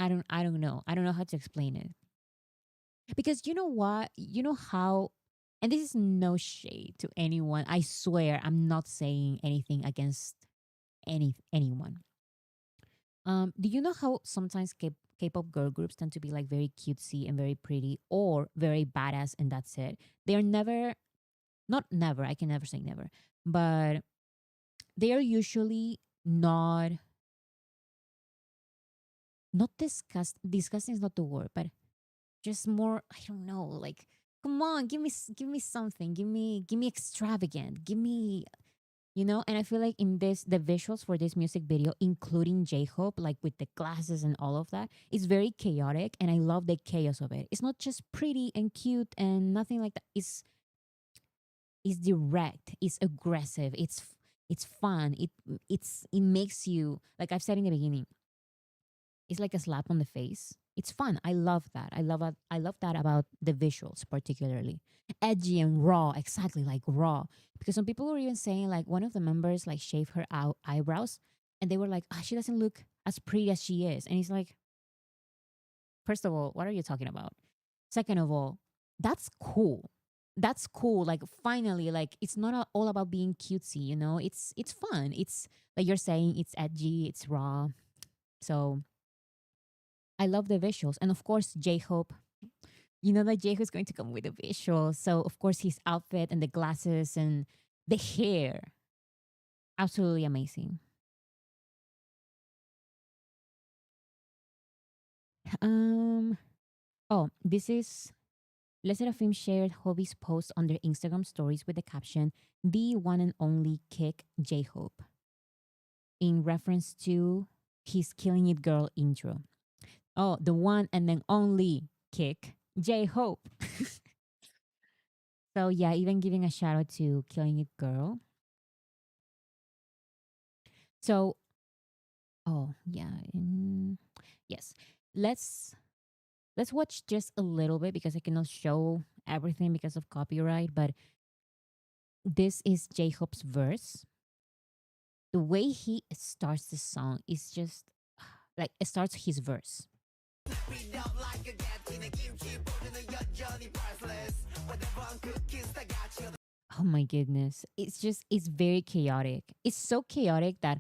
Speaker 1: I don't know. I don't know how to explain it. Because you know what? You know how, and this is no shade to anyone. I swear I'm not saying anything against anyone. Do you know how sometimes K-pop girl groups tend to be like very cutesy and very pretty or very badass and that's it? They're never, not never, I can never say never, but they are usually not disgusting is not the word, but just more, I don't know, like come on, give me something, give me extravagant, give me, and I feel like in this, the visuals for this music video, including J-Hope, like with the glasses and all of that, it's very chaotic and I love the chaos of it. It's not just pretty and cute and nothing like that. It's direct, it's aggressive, it's fun, it makes you, like I've said in the beginning, it's like a slap on the face. It's fun. I love that. I love that about the visuals, particularly edgy and raw. Exactly, like raw. Because some people were even saying like one of the members like shaved her eyebrows, and they were like, she doesn't look as pretty as she is. And he's like, first of all, what are you talking about? Second of all, that's cool. That's cool. Like finally, like it's not all about being cutesy. It's fun. It's like you're saying, it's edgy, it's raw. So I love the visuals. And of course, J Hope. You know that J Hope is going to come with the visuals. So of course his outfit and the glasses and the hair. Absolutely amazing. Um this is Les Serafim shared Hobie's post on their Instagram stories with the caption, the one and only kick J Hope, in reference to his Killing It Girl intro. Oh, the one and then only kick J Hope. So yeah, even giving a shout out to Killing It Girl. So, oh yeah, yes. Let's let's watch just a little bit because I cannot show everything because of copyright. But this is J Hope's verse. The way he starts the song is just like it starts his verse. Oh my goodness. It's very chaotic. It's so chaotic that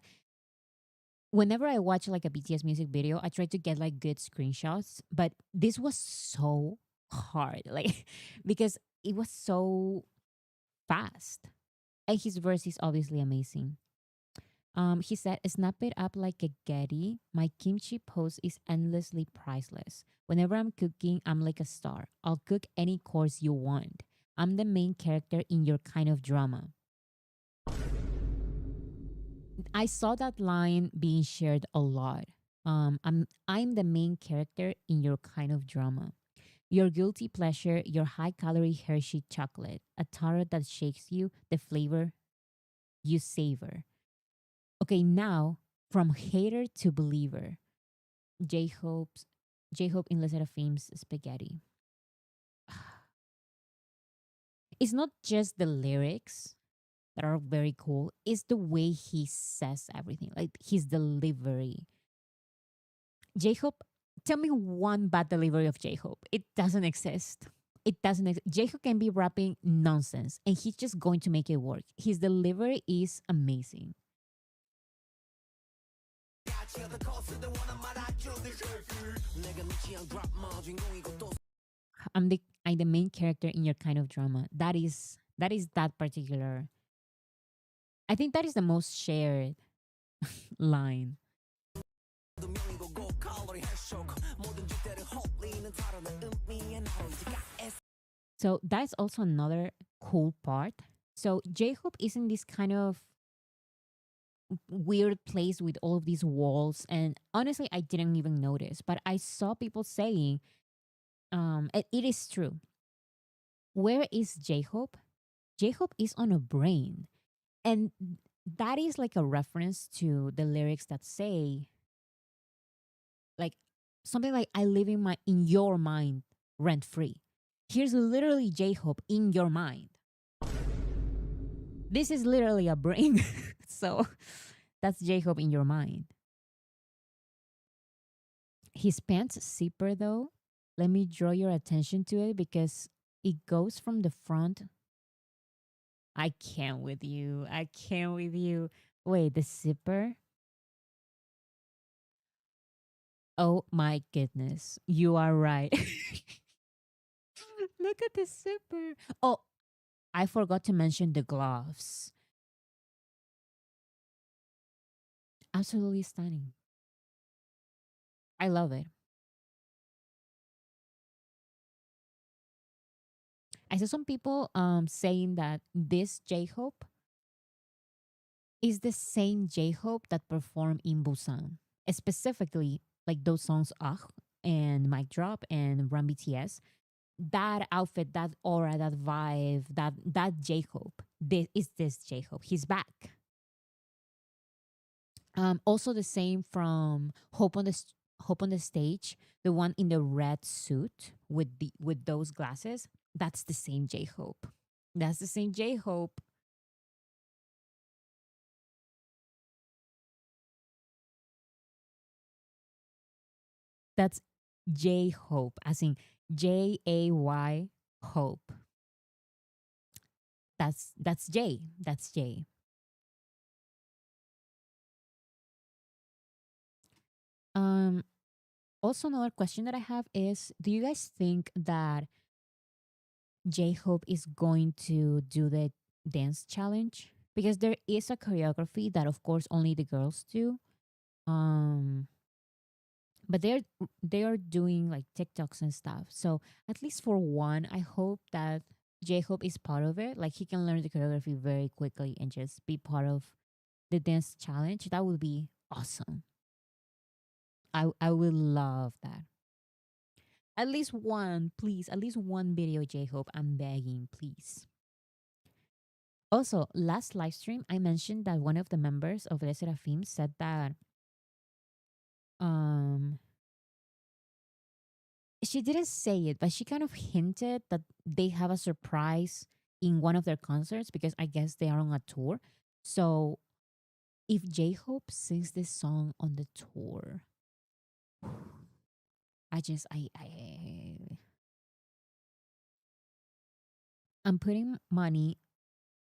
Speaker 1: whenever I watch like a BTS music video, I try to get like good screenshots, but this was so hard, like because it was so fast. And his verse is obviously amazing. He said, "Snap it up like a Getty. My kimchi post is endlessly priceless. Whenever I'm cooking, I'm like a star. I'll cook any course you want. I'm the main character in your kind of drama." I saw that line being shared a lot. I'm the main character in your kind of drama. Your guilty pleasure, your high calorie Hershey chocolate, a taro that shakes you, the flavor you savor. Okay, now from hater to believer, J Hope's J Hope in Les Serafim's spaghetti. It's not just the lyrics that are very cool, it's the way he says everything, like his delivery. J Hope, tell me one bad delivery of J Hope. It doesn't exist. It doesn't exist. J Hope can be rapping nonsense and he's just going to make it work. His delivery is amazing. I'm the main character in your kind of drama. That is that particular. I think that is the most shared line. So that's also another cool part. So J Hope is in this kind of weird place with all of these walls, and honestly, I didn't even notice, but I saw people saying, it is true. Where is J Hope? J Hope is on a brain, and that is like a reference to the lyrics that say like something like I live in your mind rent free. Here's literally J Hope in your mind. This is literally a brain. So that's J Hope in your mind. His pants zipper though, let me draw your attention to it because it goes from the front. I can't with you. I can't with you. Wait, the zipper? Oh my goodness. You are right. Look at the zipper. Oh, I forgot to mention the gloves. Absolutely stunning. I love it. I saw some people saying that this J Hope is the same J Hope that performed in Busan. Specifically, like those songs Ah and Mic Drop and Run BTS. That outfit, that aura, that vibe, that J Hope. This J Hope. He's back. Also the same from Hope on the Stage, the one in the red suit with those glasses. That's the same J Hope. That's the same J Hope. That's J Hope, as in Jay Hope. That's J. That's J. Um. Also, another question that I have is: do you guys think that J Hope is going to do the dance challenge? Because there is a choreography that, of course, only the girls do. Um, but they are doing like TikToks and stuff. So at least for one, I hope that J Hope is part of it. Like he can learn the choreography very quickly and just be part of the dance challenge. That would be awesome. I will love that. At least one, please. At least one video, J Hope. I'm begging, please. Also, last live stream, I mentioned that one of the members of Les Serafim said that um she didn't say it, but she kind of hinted that they have a surprise in one of their concerts because I guess they are on a tour. So if J Hope sings this song on the tour, I just I'm putting money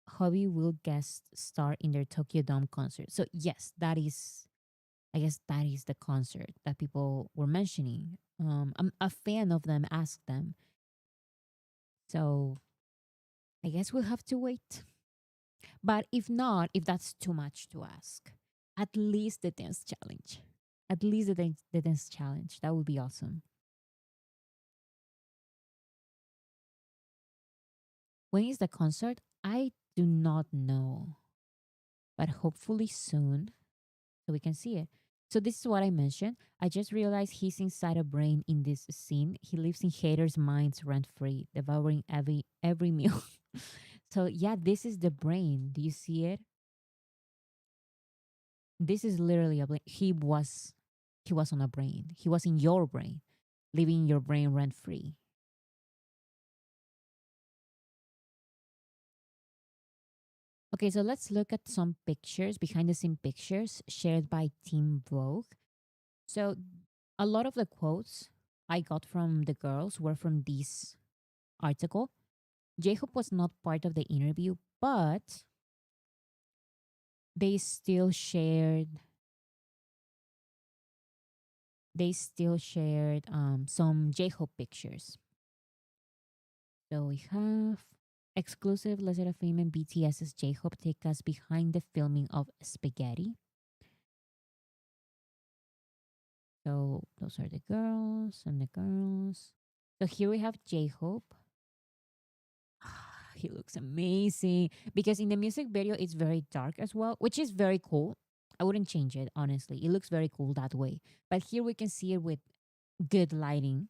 Speaker 1: Hobby will guest star in their Tokyo Dome concert. So yes, that is I guess that is the concert that people were mentioning. A fan of them asked them. So I guess we'll have to wait. But if not, if that's too much to ask, at least the dance challenge. At least the dance challenge. That would be awesome. When is the concert? I do not know, but hopefully soon so we can see it. So this is what I mentioned. I just realized he's inside a brain in this scene. He lives in haters' minds rent free, devouring every meal. So yeah, this is the brain. Do you see it? This is literally a brain. He was on a brain. He was in your brain, living in your brain rent free. Okay, so let's look at some pictures, behind the scene pictures shared by Team Vogue. So a lot of the quotes I got from the girls were from this article. J-Hope was not part of the interview, but they still shared some J-Hope pictures. So we have exclusive Le Sserafim and BTS's J-Hope take us behind the filming of Spaghetti. So those are the girls and the girls. So here we have J-Hope. He looks amazing because in the music video it's very dark as well, which is very cool. I wouldn't change it, honestly. It looks very cool that way. But here we can see it with good lighting,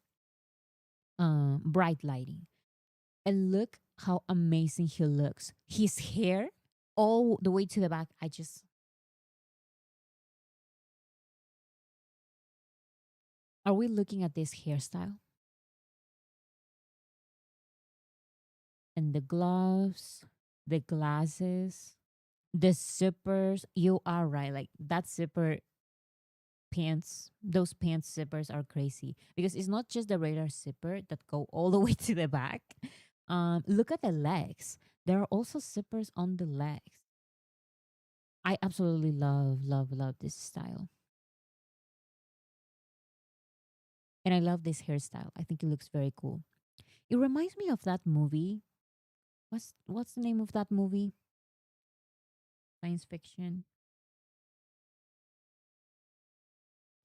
Speaker 1: bright lighting. And look how amazing he looks. His hair all the way to the back. Are we looking at this hairstyle? And the gloves, the glasses, the zippers. You are right. Like that zipper pants, those pants zippers are crazy because it's not just the regular zipper that go all the way to the back. Look at the legs. There are also zippers on the legs. I absolutely love, love, love this style. And I love this hairstyle. I think it looks very cool. It reminds me of that movie. What's the name of that movie? Science fiction.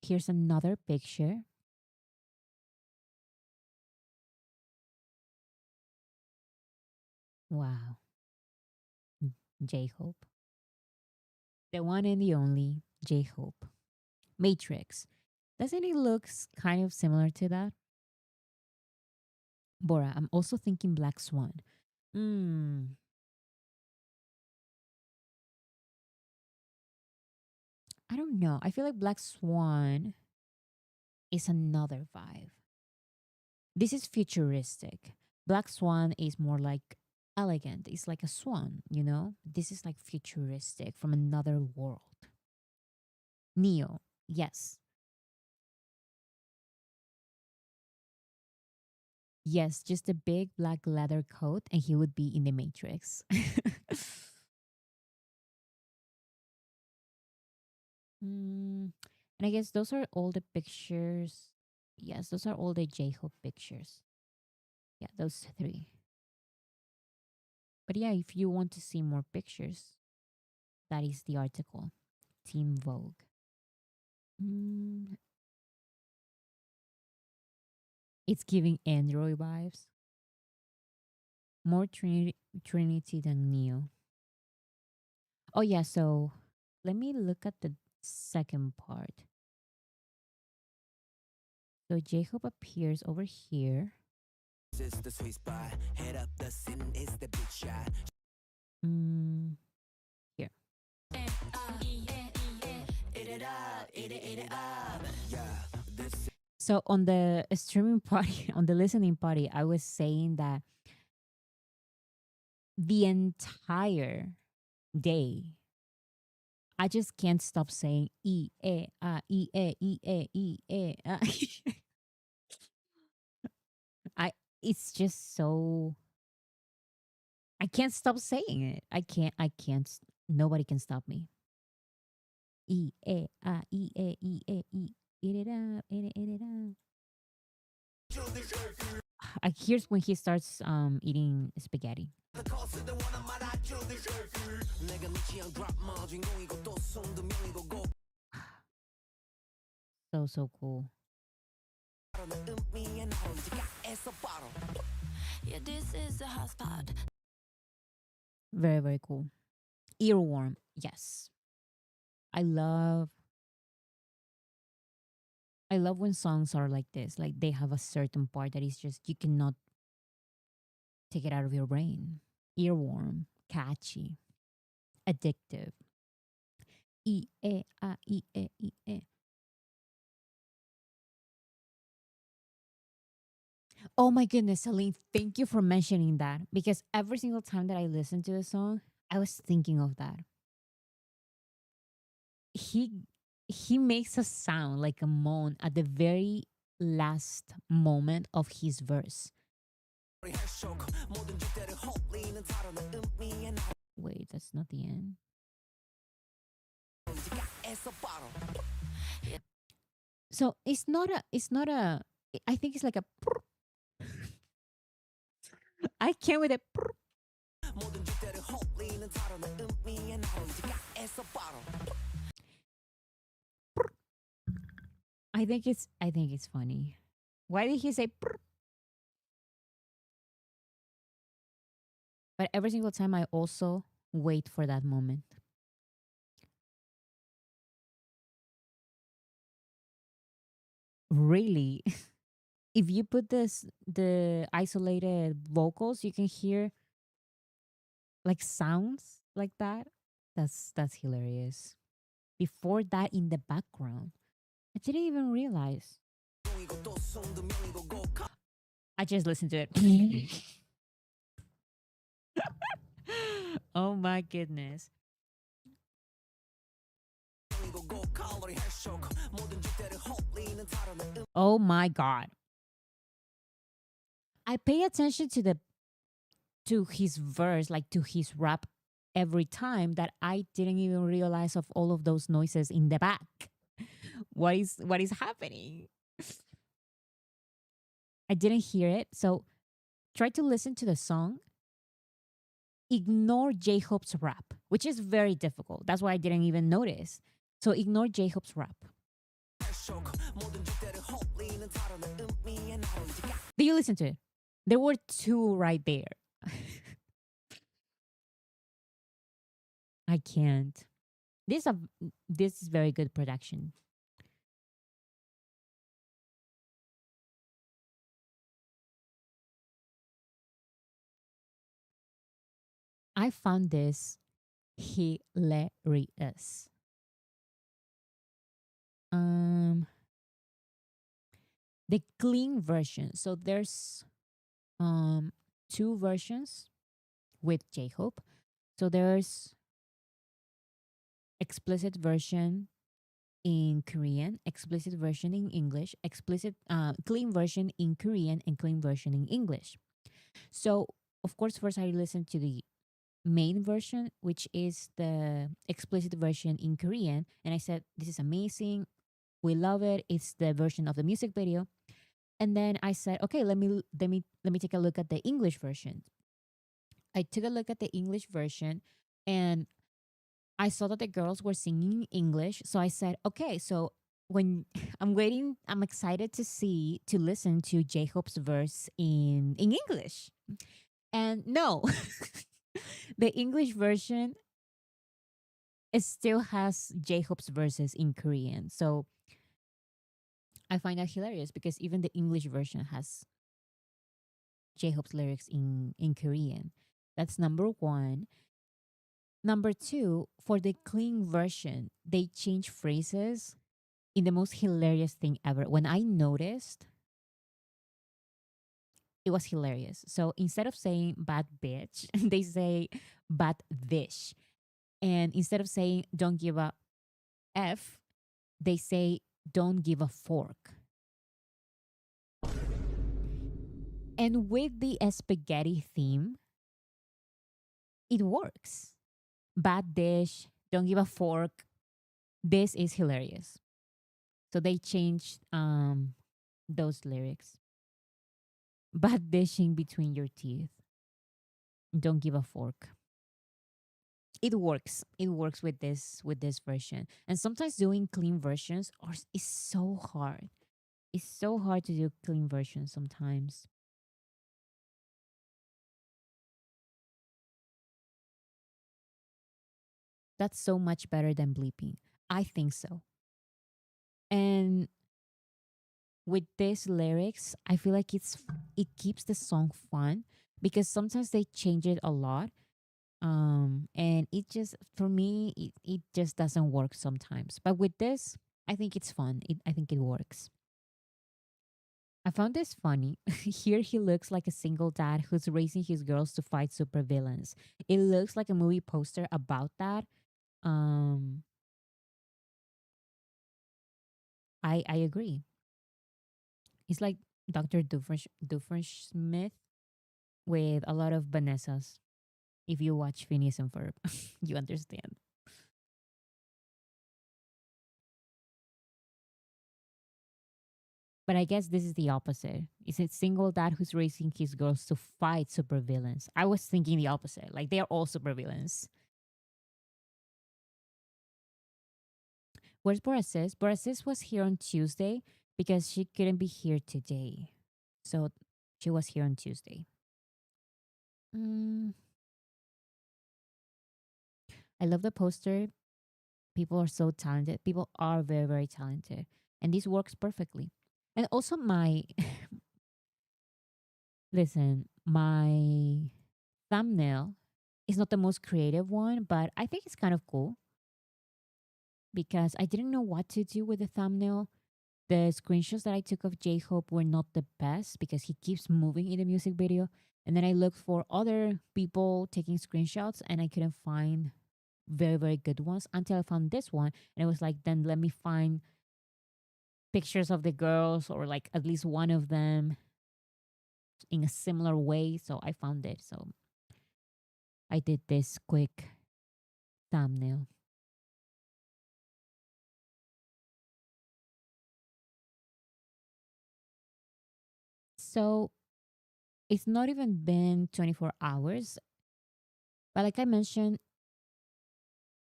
Speaker 1: Here's another picture. Wow. J Hope. The one and the only J Hope. Matrix. Doesn't it look kind of similar to that? Bora, I'm also thinking Black Swan. Hmm. I don't know. I feel like Black Swan is another vibe. This is futuristic. Black Swan is more like elegant. It's like a swan, you know? This is like futuristic from another world. Neo, yes. Yes, just a big black leather coat and he would be in the Matrix. Mm, and I guess those are all the pictures. Yes, those are all the J Hope pictures. Yeah, those three. But yeah, if you want to see more pictures, that is the article. Team Vogue. Mm, it's giving Android vibes. More Trinity than Neo. Oh yeah, so let me look at the second part. So Jacob appears over here. Is the sweet spot. Head up the sin is the big shot. Mm, here. So on the streaming party, on the listening party, I was saying that the entire day, I just can't stop saying I it's just so I can't stop saying it. I can't. Nobody can stop me. Eat it up, eat it up. Here's when he starts eating spaghetti. So so cool. Yeah, this is the hot spot. Very very cool. Earworm. Yes. I love I love when songs are like this. Like they have a certain part that is just you cannot take it out of your brain. Earworm, catchy, addictive. E. Oh my goodness, Celine, thank you for mentioning that because every single time that I listen to the song, I was thinking of that. He he makes a sound like a moan at the very last moment of his verse. Wait, that's not the end. So it's not a I think it's like a I came with a I think it's funny. Why did he say but every single time I also wait for that moment. Really? If you put the isolated vocals, you can hear like sounds like that. That's hilarious. Before that in the background. I didn't even realize. I just listened to it. Oh my goodness. Oh my god. I pay attention to his verse, like to his rap every time that I didn't even realize of all of those noises in the back. What is happening? I didn't hear it. So try to listen to the song. Ignore J Hope's rap, which is very difficult. That's why I didn't even notice. So ignore J Hope's rap. Did you listen to it? There were two right there. I can't. This a this is very good production. I found this hilarious. Um, the clean version. So there's um two versions with J Hope. So there's explicit version in Korean, explicit version in English, explicit clean version in Korean, and clean version in English. So of course, first I listened to the main version, which is the explicit version in Korean, and I said, "This is amazing. We love it. It's the version of the music video." And then I said, "Okay, let me take a look at the English version." I took a look at the English version, and I saw that the girls were singing English. So I said, okay, so when I'm excited to listen to J Hope's verse in English. And no, the English version it still has J Hope's verses in Korean. So I find that hilarious because even the English version has J Hope's lyrics in Korean. That's number one. Number two, for the clean version, they change phrases in the most hilarious thing ever. When I noticed, it was hilarious. So instead of saying bad bitch, they say bad dish. And instead of saying don't give a F, they say don't give a fork. And with the spaghetti theme, it works. Bad dish, don't give a fork. This is hilarious. So they changed those lyrics. Bad dishing between your teeth. Don't give a fork. It works. It works with this version. And sometimes doing clean versions is so hard. It's so hard to do clean versions sometimes. That's so much better than bleeping. I think so. And with these lyrics, I feel like it keeps the song fun because sometimes they change it a lot. And it just for me it just doesn't work sometimes. But with this, I think it's fun. I think it works. I found this funny. Here he looks like a single dad who's raising his girls to fight supervillains. It looks like a movie poster about that. Um, I agree. It's like Dr. Doofenshmirtz with a lot of Vanessas. If you watch Phineas and Ferb, you understand. But I guess this is the opposite. It's a single dad who's raising his girls to fight supervillains. I was thinking the opposite. Like they are all supervillains. Where's Borasis? Borasis was here on Tuesday because she couldn't be here today. So she was here on Tuesday. Mm, I love the poster. People are so talented. People are very, very talented. And this works perfectly. And also listen, my thumbnail is not the most creative one, but I think it's kind of cool because I didn't know what to do with the thumbnail. The screenshots that I took of J Hope were not the best because he keeps moving in the music video. And then I looked for other people taking screenshots and I couldn't find very, very good ones until I found this one. And it was like, then let me find pictures of the girls or like at least one of them in a similar way. So I found it. So I did this quick thumbnail. So it's not even been 24 hours. But like I mentioned,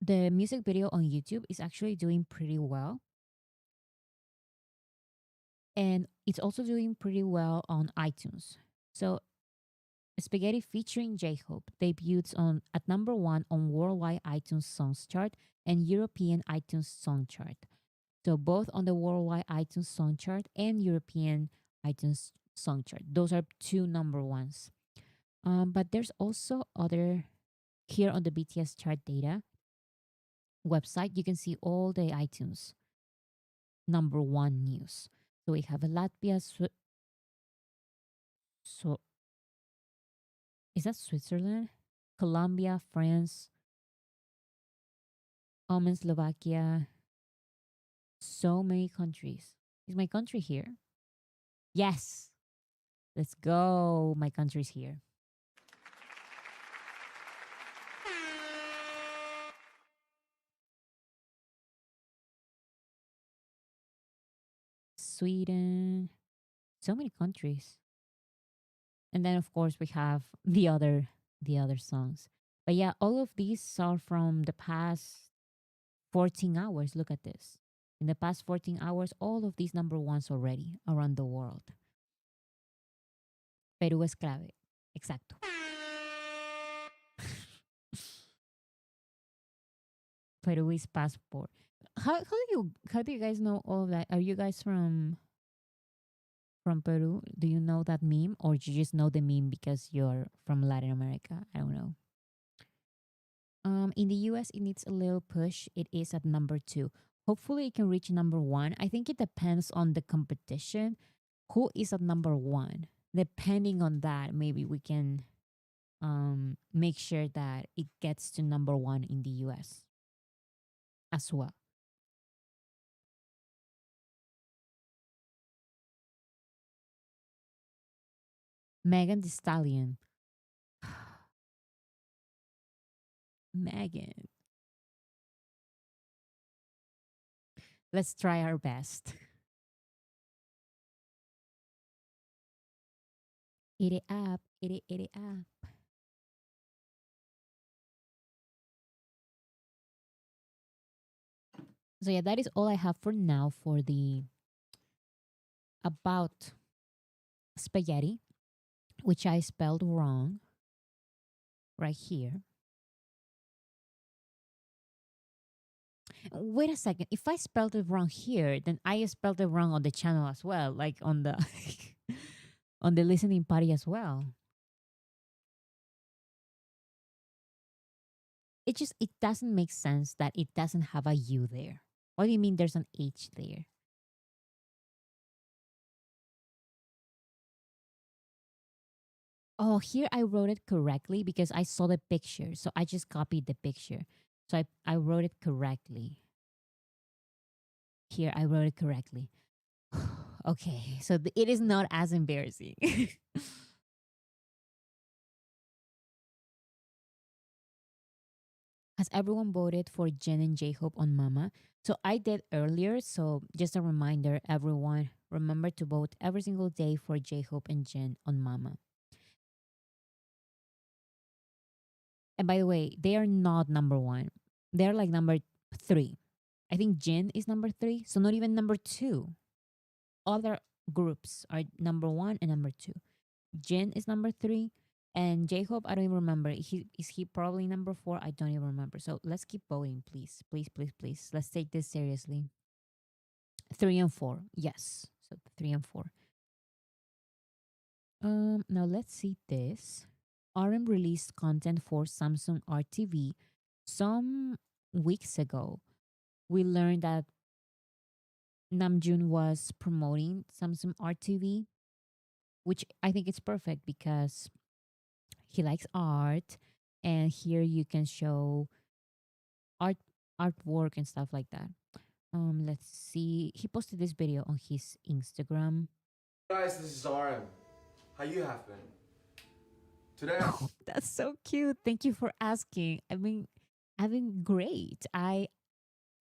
Speaker 1: the music video on YouTube is actually doing pretty well. And it's also doing pretty well on iTunes. So Spaghetti featuring J-Hope debuts on at number one on worldwide iTunes songs chart and European iTunes song chart. So both on the worldwide iTunes song chart and European iTunes song chart. Those are two number ones. But there's also other here on the BTS chart data website. You can see all the iTunes number one news. So we have a Latvia, so is that Switzerland? Colombia, France, Oman, Slovakia, so many countries. Is my country here? Yes. Let's go. My country's here. Sweden, so many countries. And then of course we have the other songs. But yeah, all of these are from the past 14 hours. Look at this. In the past 14 hours, all of these number ones already around the world. Perú es clave. Exacto. Peru is passport. How do you guys know all of that? Are you guys from Peru? Do you know that meme or do you just know the meme because you're from Latin America? I don't know. In the US, it needs a little push. It is at number two. Hopefully, it can reach number one. I think it depends on the competition. Who is at number one? Depending on that, maybe we can make sure that it gets to number one in the US as well. Megan Thee Stallion. Megan. Let's try our best. Eat it up. Eat it up. So yeah, that is all I have for now for the about spaghetti, which I spelled wrong right here. Wait a second. If I spelled it wrong here, then I spelled it wrong on the channel as well, like on the on the listening party as well. It doesn't make sense that it doesn't have a U there. What do you mean there's an H there? Oh, here I wrote it correctly because I saw the picture. So I just copied the picture. So I wrote it correctly. Here I wrote it correctly. Okay, so it is not as embarrassing. Has everyone voted for Jen and J Hope on Mama? So I did earlier. So just a reminder, everyone, remember to vote every single day for J Hope and Jen on Mama. And by the way, they are not number one. They're like number three. I think Jen is number three. So not even number two. Other groups are number one and number two. Jen is number three. And J Hope, I don't even remember. Is he probably number four? I don't even remember. So let's keep voting, please. Please, please, please. Let's take this seriously. Three and four. Yes. So three and four. Now let's see this. RM released content for Samsung RTV some weeks ago. We learned that Namjoon was promoting Samsung RTV, which I think it's perfect because he likes art, and here you can show art artwork and stuff like that. Let's see. He posted this video on his Instagram.
Speaker 2: Guys, this is RM. How you have been? Today
Speaker 1: That's so cute. Thank you for asking. I've been great. I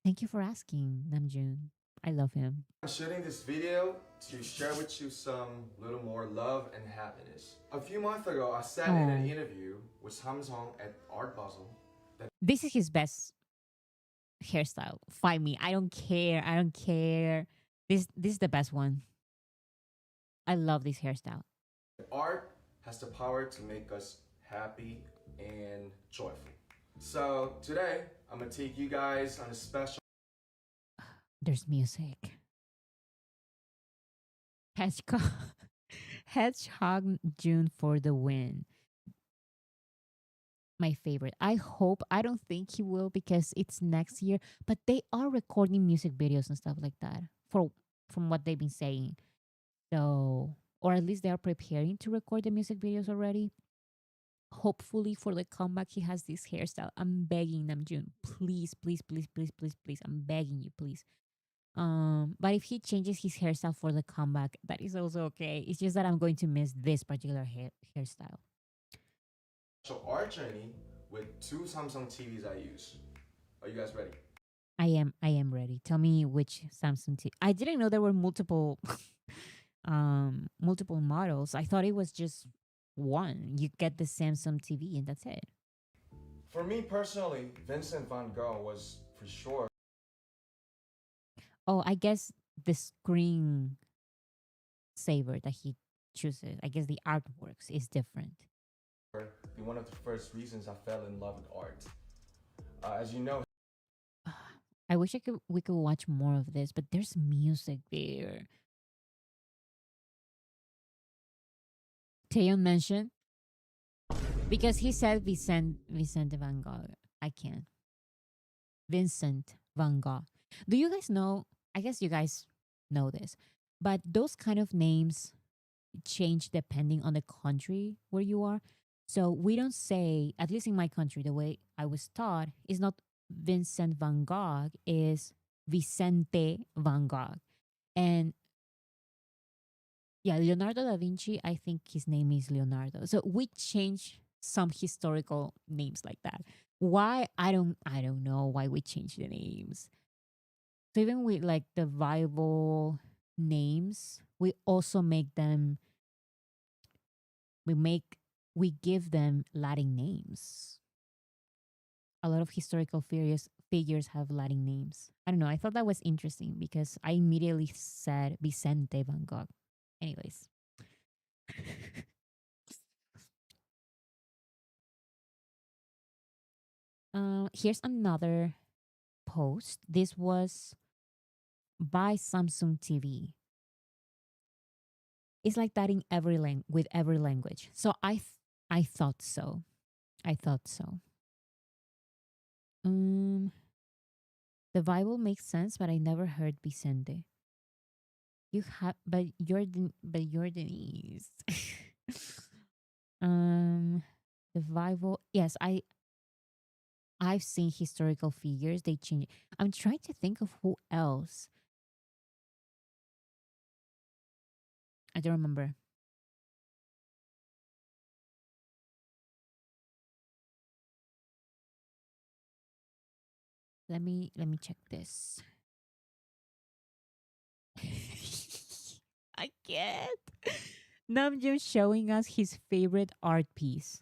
Speaker 1: thank you for asking, Namjoon. I love him.
Speaker 2: I'm shooting this video to share with you some little more love and happiness. A few months ago, I sat in an
Speaker 1: Oh,
Speaker 2: interview with Samsung at Art Basel.
Speaker 1: this is his best hairstyle. Find me. I don't care. I don't care. This is the best one. I love this hairstyle.
Speaker 2: Art has the power to make us happy and joyful. So today, I'm gonna take you guys on a special
Speaker 1: There's music. Hedgehog Hedgehog June for the win. My favorite. I don't think he will because it's next year, but they are recording music videos and stuff like that for from what they've been saying. So, or at least they are preparing to record the music videos already. Hopefully for the comeback he has this hairstyle. I'm begging Namjoon, please, please, please, please, please, please. I'm begging you, please. But if he changes his hairstyle for the comeback, that is also okay. It's just that I'm going to miss this particular hairstyle.
Speaker 2: art journey with two Samsung TVs I use. Are you guys ready?
Speaker 1: I am ready. Tell me which Samsung T. I didn't know there were multiple multiple models. I thought it was just one. You get the Samsung TV and that's it.
Speaker 2: For me personally, Vincent van Gogh was for sure
Speaker 1: Oh, I guess the screen saver that he chooses. I guess the artworks is different.
Speaker 2: one of the first reasons I fell in love with art. As you know,
Speaker 1: I wish we could watch more of this, but there's music there. Teo mentioned because he said Vicente van Gogh. I can't. Vincent van Gogh. Do you guys know? I guess you guys know this, but those kind of names change depending on the country where you are. So we don't say, at least in my country, the way I was taught is not Vincent van Gogh, is Vicente van Gogh. And yeah, Leonardo da Vinci, I think his name is Leonardo. So we change some historical names like that. Why? I don't know why we change the names. So even with like the Bible names, we also make them we make we give them Latin names. A lot of historical figures have Latin names. I don't know. I thought that was interesting because I immediately said Vicente Van Gogh. Anyways, here's another post. This was by Samsung TV. It's like that in every with every language. So I thought so. I thought so. Um, the Bible makes sense, but I never heard Vicente. You have, but you're Denise. um, the Bible. Yes, I've seen historical figures. They change. I'm trying to think of who else. I don't remember. Let me check this. I can't. Namjoon showing us his favorite art piece.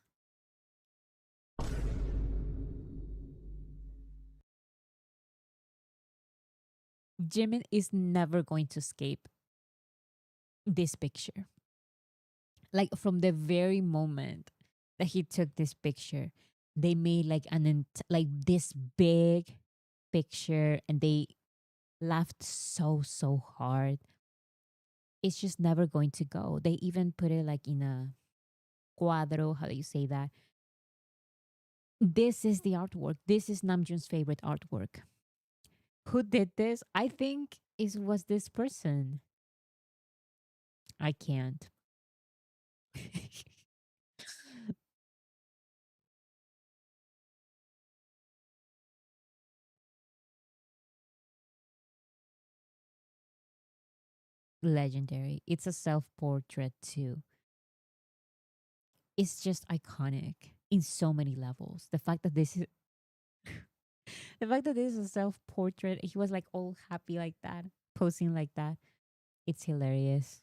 Speaker 1: Jimin is never going to escape this picture. Like from the very moment that he took this picture, they made like like this big picture, and they laughed so hard. It's just never going to go. They even put it like in a cuadro. How do you say that? This is the artwork. This is Namjoon's favorite artwork. Who did this? I think it was this person. I can't. Legendary. It's a self portrait too. It's just iconic in so many levels. The fact that this is a self portrait, he was like all happy like that, posing like that. It's hilarious.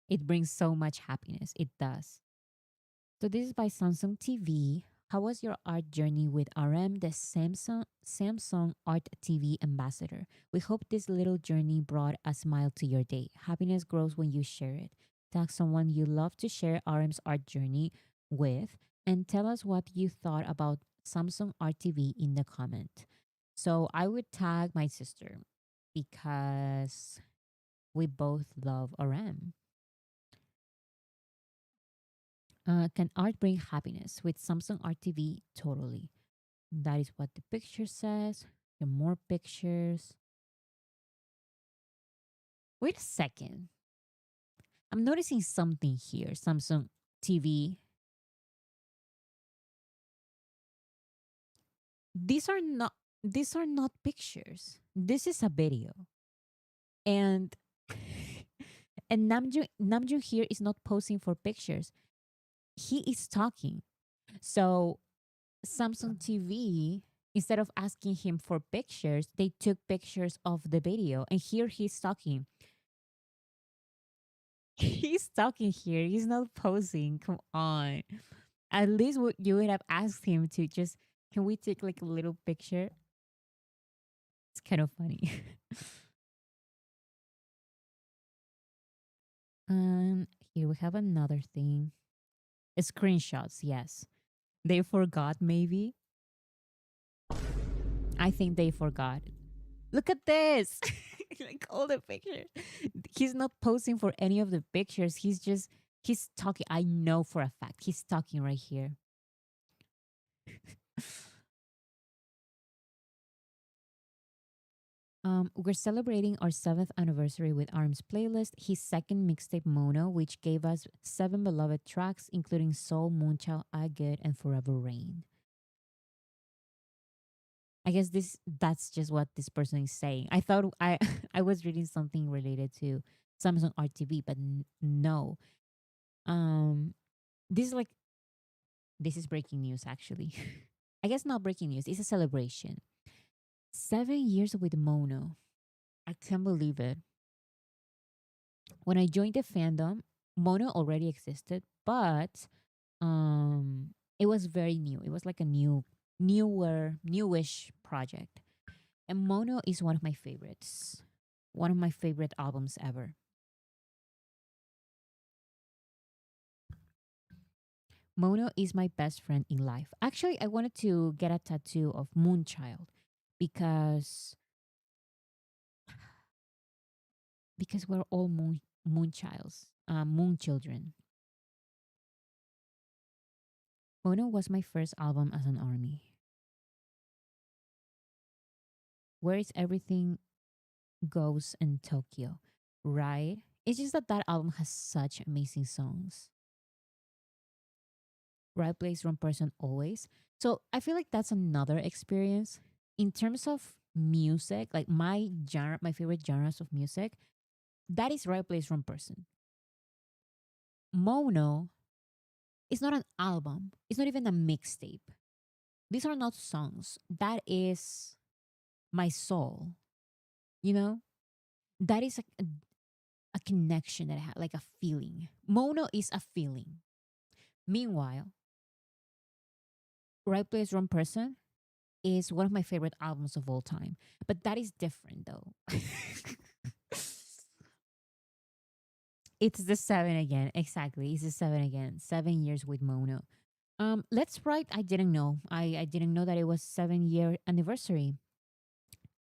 Speaker 1: It brings so much happiness. It does. So this is by Samsung TV. How was your art journey with RM, the Samsung Art TV ambassador? We hope this little journey brought a smile to your day. Happiness grows when you share it. Tag someone you love to share RM's art journey with, and tell us what you thought about Samsung Art TV in the comment. So I would tag my sister because we both love RM. Can art bring happiness? With Samsung Art TV, totally. That is what the picture says. There are more pictures. Wait a second. I'm noticing something here. Samsung TV. These are not pictures. This is a video. And and Namjoon here is not posing for pictures. He is talking. So Samsung TV, instead of asking him for pictures, they took pictures of the video. And here he's talking. He's talking here. He's not posing. Come on. At least you would have asked him to just, can we take like a little picture? It's kind of funny. um, Here we have another thing. Screenshots, yes. They forgot, maybe. I think they forgot. Look at this. Like all the pictures. He's not posing for any of the pictures. He's talking. I know for a fact he's talking right here. We're celebrating our 7th anniversary with Arm's playlist, his second mixtape Mono, which gave us 7 beloved tracks, including Soul, Moonchild, I Good, and Forever Rain. I guess that's just what this person is saying. I thought I I was reading something related to Samsung RTV, but no. Um, this is like this is breaking news actually. I guess not breaking news. It's a celebration. 7 years with Mono. I can't believe it. When I joined the fandom, Mono already existed, but it was very new. It was like a newish project. And Mono is one of my favorites. One of my favorite albums ever. Mono is my best friend in life. Actually, I wanted to get a tattoo of Moonchild because we're all moonchilds, moon children. Mono was my first album as an army. Where is everything goes in Tokyo, right? It's just that that album has such amazing songs. Right place, wrong person, always. So I feel like that's another experience in terms of music. Like my genre, my favorite genres of music, that is right place, wrong person. Mono is not an album. It's not even a mixtape. These are not songs. That is my soul. You know, that is a connection that I have, like a feeling. Mono is a feeling. Meanwhile, right place, wrong person is one of my favorite albums of all time. But that is different though. It's the seven again. Exactly. It's the seven again. 7 years with Mono. Let's write. I didn't know. I didn't know that it was 7 year anniversary.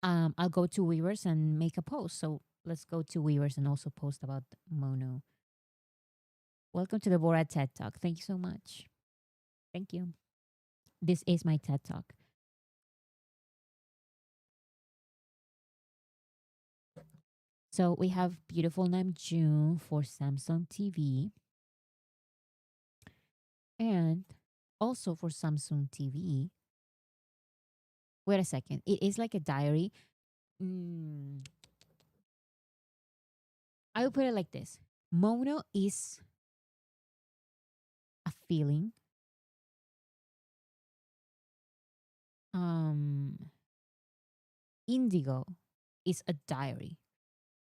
Speaker 1: I'll go to Weavers and make a post. So let's go to Weavers and also post about Mono. Welcome to the Borat TED Talk. Thank you so much. Thank you. This is my TED Talk. So we have Beautiful Namjoon for Samsung TV and also for Samsung TV. Wait a second. It is like a diary. Mm, I will put it like this. Mono is a feeling. Um, Indigo is a diary.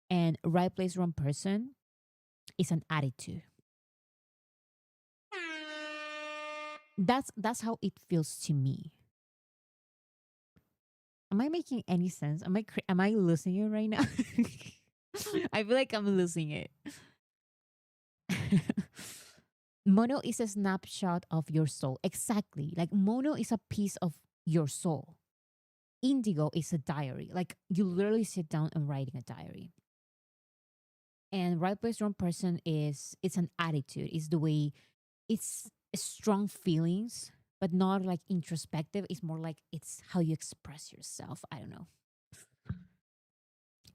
Speaker 1: And right place, wrong person is an attitude. That's how it feels to me. Am I making any sense? Am I losing it right now? I feel like I'm losing it. Mono is a snapshot of your soul. Exactly. Like mono is a piece of your soul. Indigo is a diary. Like you literally sit down and writing a diary. And right place, wrong person is it's an attitude. It's the way it's strong feelings, but not like introspective. It's more like it's how you express yourself. I don't know.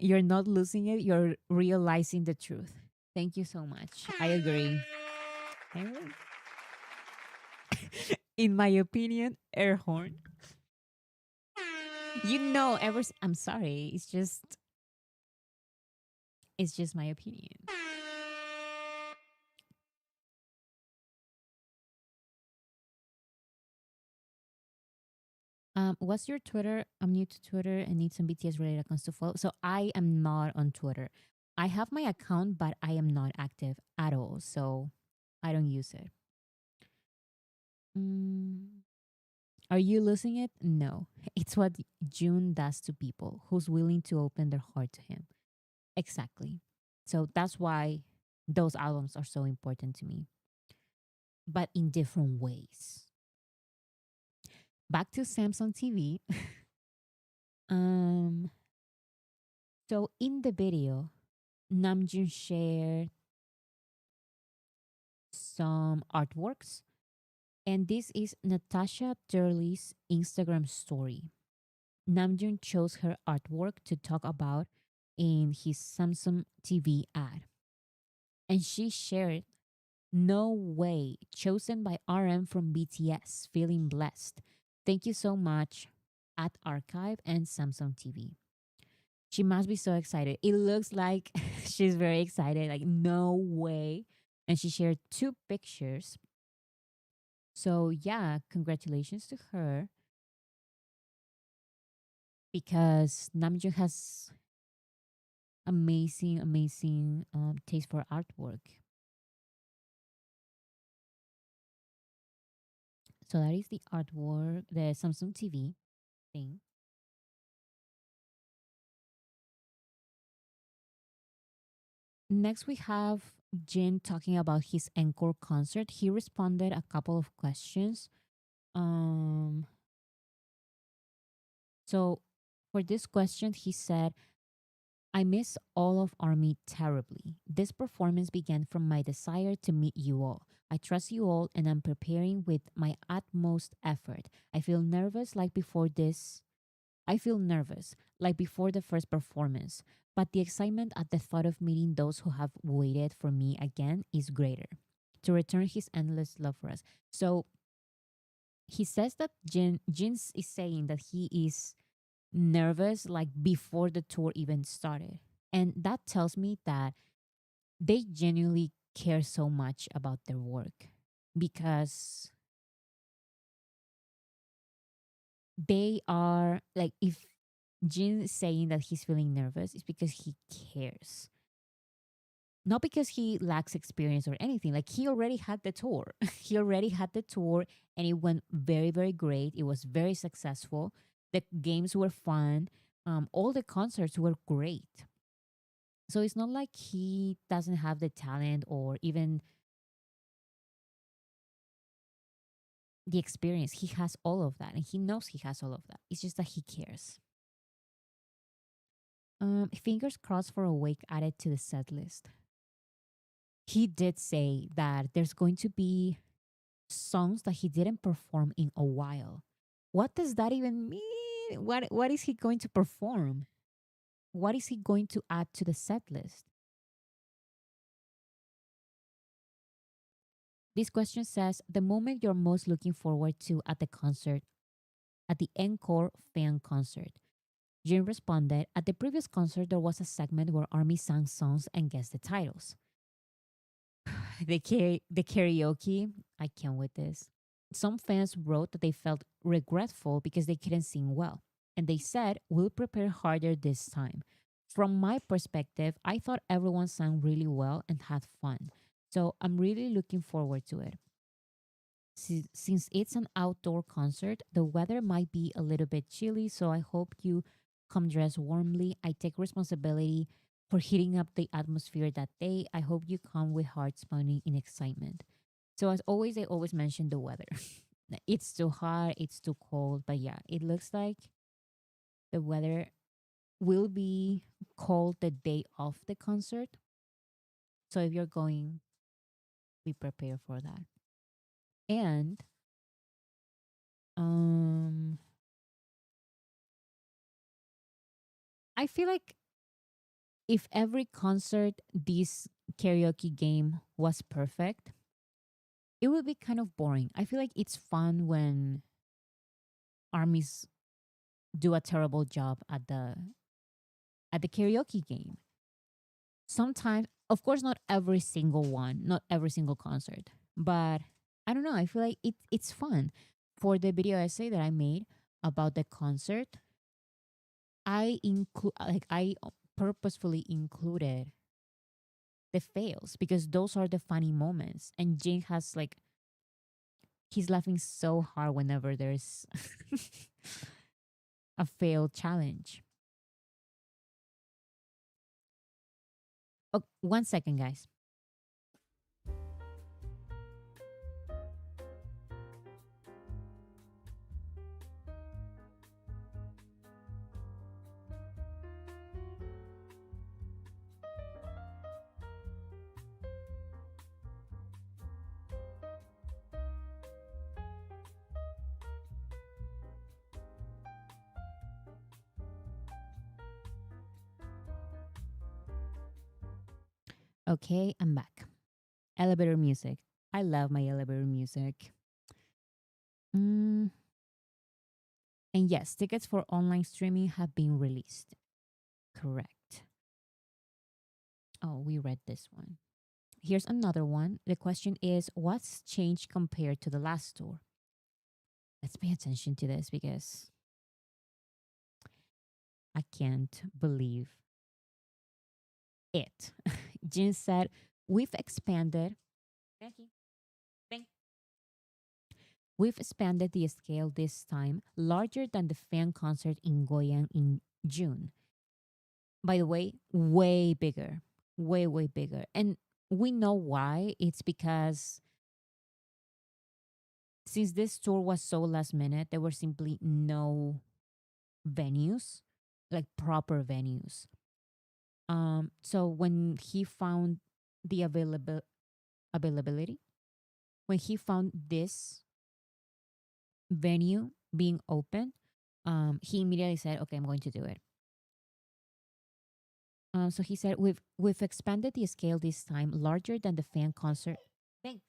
Speaker 1: You're not losing it, you're realizing the truth. Thank you so much. I agree. I agree. In my opinion, air horn. You know, I'm sorry. It's just my opinion. What's your Twitter? I'm new to Twitter and need some BTS related accounts to follow. So I am not on Twitter. I have my account, but I am not active at all. So I don't use it. Mm, are you losing it? No. It's what June does to people who's willing to open their heart to him. Exactly. So that's why those albums are so important to me, but in different ways. Back to Samsung TV. um, so in the video, Namjoon shared some artworks, and this is Natasha Turley's Instagram story. Namjoon chose her artwork to talk about in his Samsung TV ad, and she shared No Way, chosen by RM from BTS, feeling blessed. Thank you so much at Archive and Samsung TV. She must be so excited. It looks like she's very excited, like, no way. And she shared two pictures. So, yeah, congratulations to her because Namjoon has amazing taste for artwork. So that is the artwork, the Samsung TV thing. Next, we have Jin talking about his encore concert. He responded a couple of questions. Um, so for this question, he said, I miss all of Army terribly. This performance began from my desire to meet you all. I trust you all and I'm preparing with my utmost effort. I feel nervous, like before the first performance, but the excitement at the thought of meeting those who have waited for me again is greater. To return his endless love for us. So he says that Jin is saying that he is nervous like before the tour even started. And that tells me that they genuinely care so much about their work because they are like, if Jin is saying that he's feeling nervous, it's because he cares. Not because he lacks experience or anything. Like he already had the tour. He already had the tour and it went very, very great. It was very successful. The games were fun. All the concerts were great. So it's not like he doesn't have the talent or even the experience. He has all of that and he knows he has all of that. It's just that he cares. Fingers crossed for a wake added to the set list. He did say that there's going to be songs that he didn't perform in a while. What does that even mean? What is he going to perform? What is he going to add to the set list? This question says the moment you're most looking forward to at the concert, at the encore fan concert. Jin responded, at the previous concert, there was a segment where Army sang songs and guessed the titles. The karaoke, I can't with this. Some fans wrote that they felt regretful because they couldn't sing well. And they said, we'll prepare harder this time. From my perspective, I thought everyone sang really well and had fun. So I'm really looking forward to it. Since it's an outdoor concert, the weather might be a little bit chilly, so I hope you come dressed warmly. I take responsibility for heating up the atmosphere that day. I hope you come with hearts pounding in excitement. So as always, I always mention the weather. It's too hot, it's too cold, but yeah, it looks like the weather will be cold the day of the concert. So if you're going, be prepared for that. And um I feel like if every concert this karaoke game was perfect, it would be kind of boring. I feel like it's fun when armies do a terrible job at the karaoke game. Sometimes, of course, not every single one, not every single concert, but I don't know. I feel like it's fun. For the video essay that I made about the concert, I purposefully included the fails because those are the funny moments. And Jin has like he's laughing so hard whenever there's a failed challenge. Oh, 1 second, guys. Okay, I'm back. Elevator music. I love my elevator music. Mm, and yes, tickets for online streaming have been released. Correct. Oh, we read this one. Here's another one. The question is, what's changed compared to the last tour? Let's pay attention to this because I can't believe it. Jin said, we've expanded. Thank you. Thank We've expanded the scale this time, larger than the fan concert in Goyang in June. By the way, way bigger, way bigger. And we know why. It's because since this tour was so last minute, there were simply no venues, like proper venues. So when he found the availability, when he found this venue being open, he immediately said, "Okay, I'm going to do it." So he said, "We've expanded the scale this time, larger than the fan concert." Thank.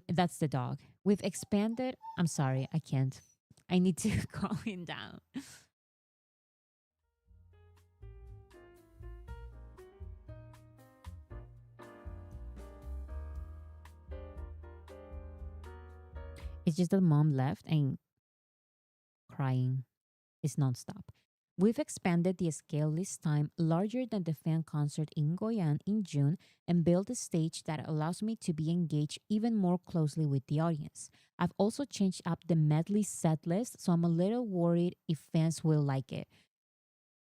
Speaker 1: That's the dog. We've expanded. I'm sorry, I can't. I need to calm him down. It's just that mom left and crying is nonstop. We've expanded the scale this time larger than the fan concert in Goyan in June and built a stage that allows me to be engaged even more closely with the audience. I've also changed up the medley set list, so I'm a little worried if fans will like it.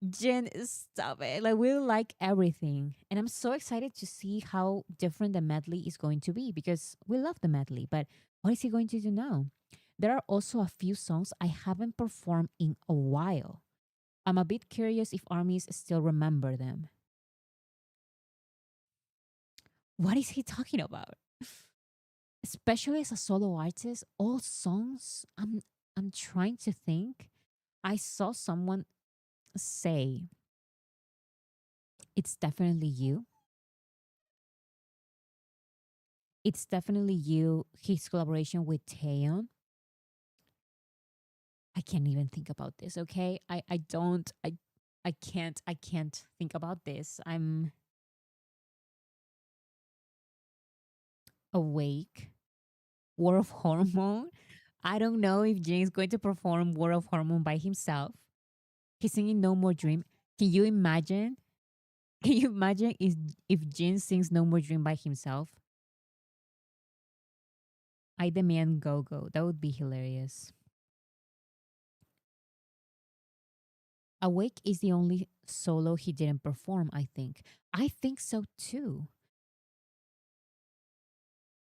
Speaker 1: Jen, stop it. Like, we like everything. And I'm so excited to see how different the medley is going to be because we love the medley. But what is he going to do now? There are also a few songs I haven't performed in a while. I'm a bit curious if armies still remember them. What is he talking about? Especially as a solo artist, all songs, I'm trying to think. I saw someone say it's definitely you. It's definitely you. His collaboration with Taeyeon. I can't even think about this. Okay, I don't I can't think about this. I'm awake. War of Hormone. I don't know if Jane's going to perform War of Hormone by himself. He's singing No More Dream. Can you imagine? Can you imagine if Jin sings No More Dream by himself? I demand Go Go. That would be hilarious. Awake is the only solo he didn't perform, I think. I think so too.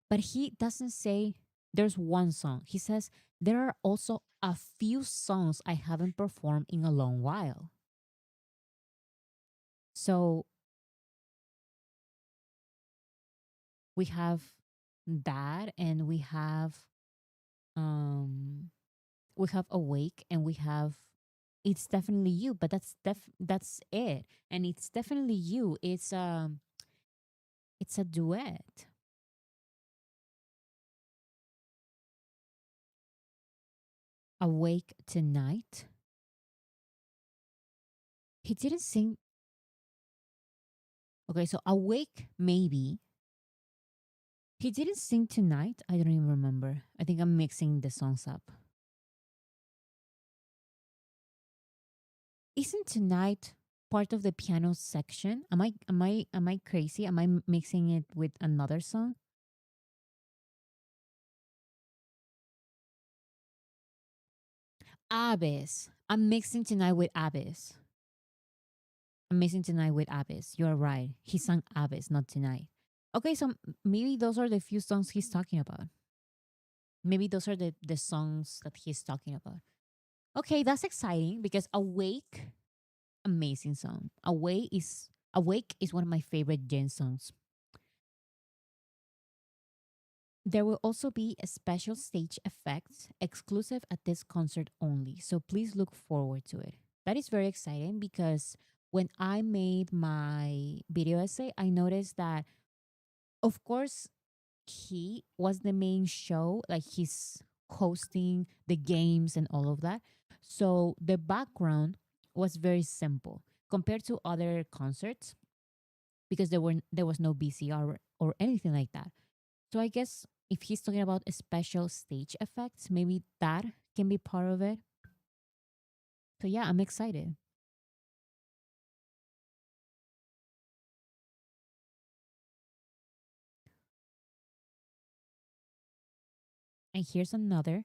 Speaker 1: But he doesn't say there's one song. He says there are also a few songs I haven't performed in a long while. So we have that and um we have Awake and we have It's Definitely You, but that's it. And It's Definitely You. It's a duet. Awake Tonight. He didn't sing. Okay, so Awake maybe. He didn't sing Tonight. I don't even remember. I think I'm mixing the songs up. Isn't Tonight part of the piano section? Am I crazy? Am I mixing it with another song? Abyss. I'm mixing Tonight with Abyss. I'm mixing Tonight with Abyss. You're right. He sang Abyss, not Tonight. Okay, so maybe those are the few songs he's talking about. Maybe those are the songs that he's talking about. Okay, that's exciting because Awake, amazing song. Awake is one of my favorite Jen songs. There will also be a special stage effects exclusive at this concert only. So please look forward to it. That is very exciting because when I made my video essay, I noticed that of course he was the main show, like he's hosting the games and all of that. So the background was very simple compared to other concerts because there was no BCR or anything like that. So I guess if he's talking about a special stage effects, maybe that can be part of it. So yeah, I'm excited. And here's another.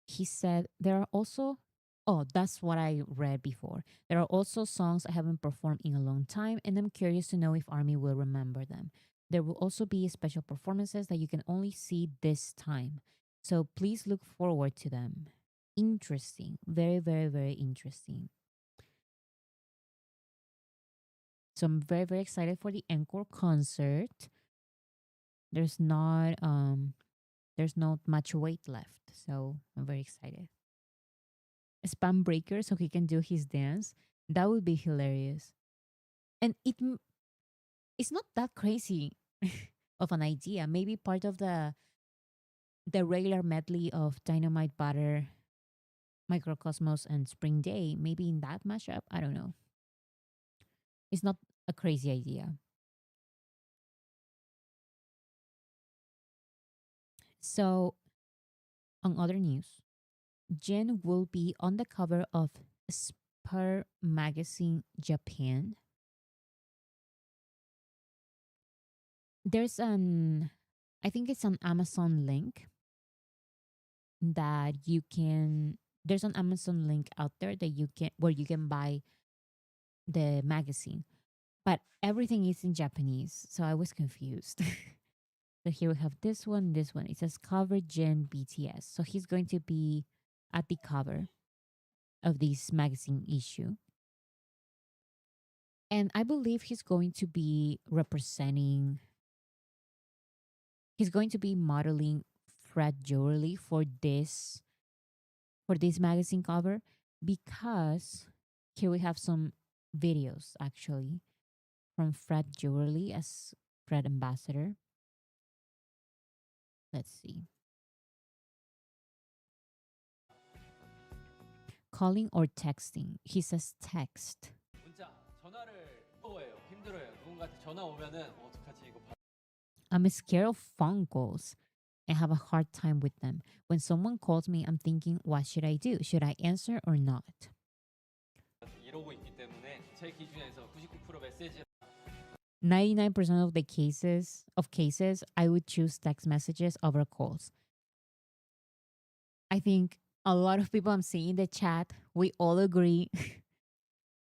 Speaker 1: He said there are also, oh, that's what I read before. There are also songs I haven't performed in a long time, and I'm curious to know if Army will remember them. There will also be special performances that you can only see this time. So please look forward to them. Interesting. Very, very, very interesting. So I'm very, very excited for the encore concert. There's not there's not much weight left. So I'm very excited. Spam breaker so he can do his dance. That would be hilarious. And it's not that crazy of an idea. Maybe part of the regular medley of Dynamite Butter, Microcosmos, and Spring Day. Maybe in that mashup. I don't know. It's not a crazy idea. So on other news, Jen will be on the cover of Spur magazine Japan. There's an I think it's an Amazon link that you can there's an Amazon link out there that you can where you can buy the magazine. But everything is in Japanese, so I was confused. So here we have this one, this one. It says cover Jin BTS. So he's going to be at the cover of this magazine issue. And I believe he's going to be modeling Fred jewelry for this magazine cover because here we have some videos actually from Fred Jewelry as Fred ambassador. Let's see. Calling or texting. He says text. I'm scared of phone calls and have a hard time with them. When someone calls me, I'm thinking, what should I do? Should I answer or not? 99% of the cases, I would choose text messages over calls. I think a lot of people I'm seeing in the chat, we all agree.